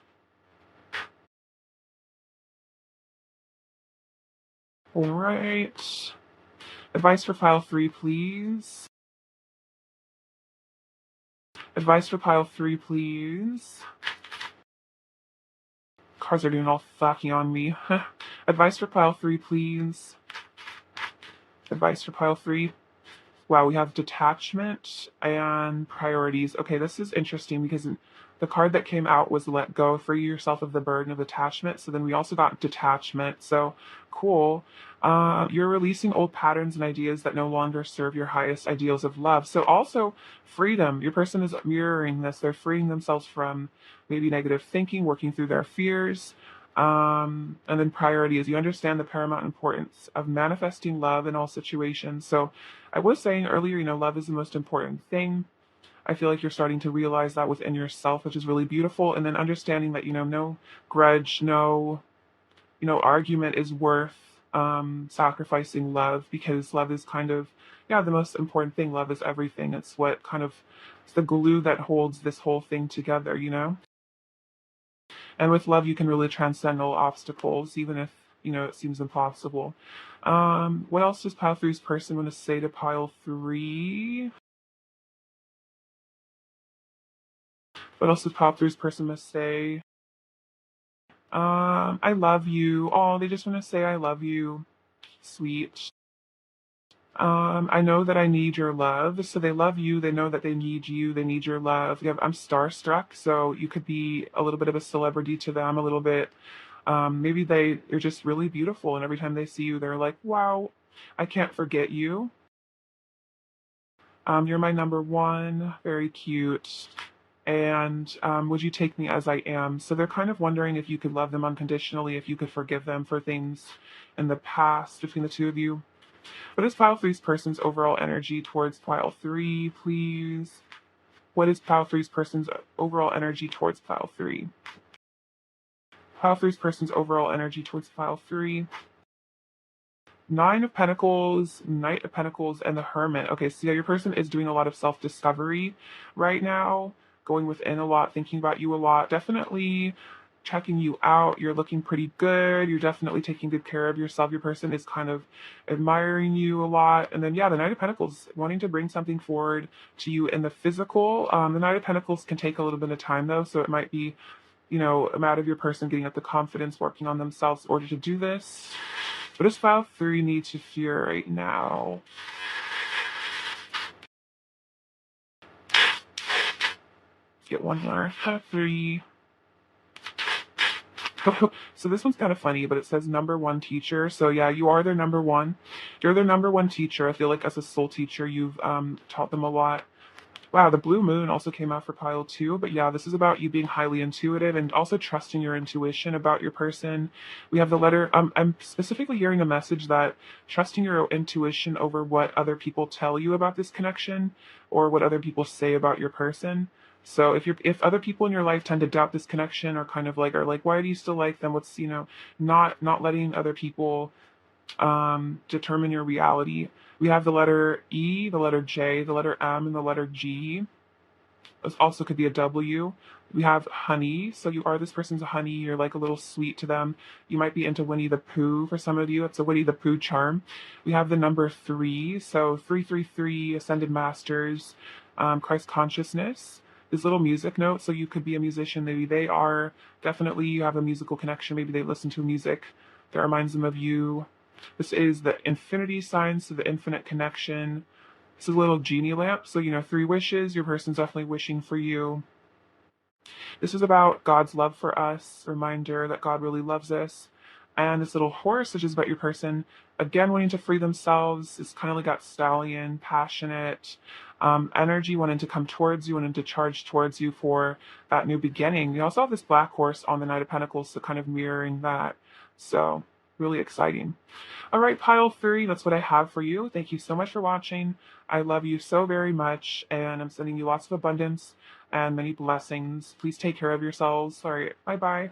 All right. Advice for pile three, please. Advice for pile three, please. Cards are doing all fucking on me. Advice for pile three, please. Advice for pile three. Wow, we have detachment and priorities. Okay, this is interesting because The card that came out was let go, free yourself of the burden of attachment. So then we also got detachment. So cool. You're releasing old patterns and ideas that no longer serve your highest ideals of love. So also freedom. Your person is mirroring this. They're freeing themselves from maybe negative thinking, working through their fears. And then priorities. You understand the paramount importance of manifesting love in all situations. So I was saying earlier, love is the most important thing. I feel like you're starting to realize that within yourself, which is really beautiful. And then understanding that, no grudge, no, argument is worth sacrificing love, because love is kind of, yeah, the most important thing. Love is everything. It's what kind of, it's the glue that holds this whole thing together. And with love, you can really transcend all obstacles, even if, it seems impossible. What else does pile three's person want to say to pile three? What else does pile three's person want to say? I love you. Oh, they just want to say I love you. Sweet. I know that I need your love. So they love you. They know that they need you. They need your love. Yeah, I'm starstruck. So you could be a little bit of a celebrity to them, a little bit. Maybe they're just really beautiful. And every time they see you, they're like, wow, I can't forget you. You're my number one. Very cute. And would you take me as I am? So they're kind of wondering if you could love them unconditionally, if you could forgive them for things in the past between the two of you. What is pile three's person's overall energy towards pile three, please? What is pile three's person's overall energy towards pile three? Pile three's person's overall energy towards pile three. Nine of Pentacles, Knight of Pentacles, and the Hermit. Okay, so yeah, your person is doing a lot of self-discovery right now, going within a lot, thinking about you a lot, definitely checking you out. You're looking pretty good. You're definitely taking good care of yourself. Your person is kind of admiring you a lot. And then, yeah, the Knight of Pentacles, wanting to bring something forward to you in the physical. The Knight of Pentacles can take a little bit of time, though, so it might be, a matter of your person getting up the confidence, working on themselves in order to do this. What does pile three need to fear right now? Get one more. Pile three. So this one's kind of funny, but it says number one teacher. So yeah, you are their number one. You're their number one teacher. I feel like as a soul teacher, you've taught them a lot. Wow, the blue moon also came out for pile two. But yeah, this is about you being highly intuitive and also trusting your intuition about your person. We have the letter. I'm specifically hearing a message that trusting your intuition over what other people tell you about this connection or what other people say about your person. So if other people in your life tend to doubt this connection or kind of like are like, why do you still like them? What's not letting other people determine your reality. We have the letter E, the letter J, the letter M, and the letter G. This also could be a W. We have honey. So you are this person's honey. You're like a little sweet to them. You might be into Winnie the Pooh for some of you. It's a Winnie the Pooh charm. We have the number three. So 333, Ascended Masters, Christ Consciousness. This little music note. So you could be a musician. Maybe they are. Definitely you have a musical connection. Maybe they listen to music that reminds them of you. This is the infinity sign, so the infinite connection. This is a little genie lamp, so three wishes. Your person's definitely wishing for you. This is about God's love for us, reminder that God really loves us. And this little horse, which is about your person, again, wanting to free themselves. It's kind of like that stallion, passionate energy, wanting to come towards you, wanting to charge towards you for that new beginning. You also have this black horse on the Knight of Pentacles, so kind of mirroring that. So really exciting. All right, pile three, that's what I have for you. Thank you so much for watching. I love you so very much, and I'm sending you lots of abundance and many blessings. Please take care of yourselves. All right, bye-bye.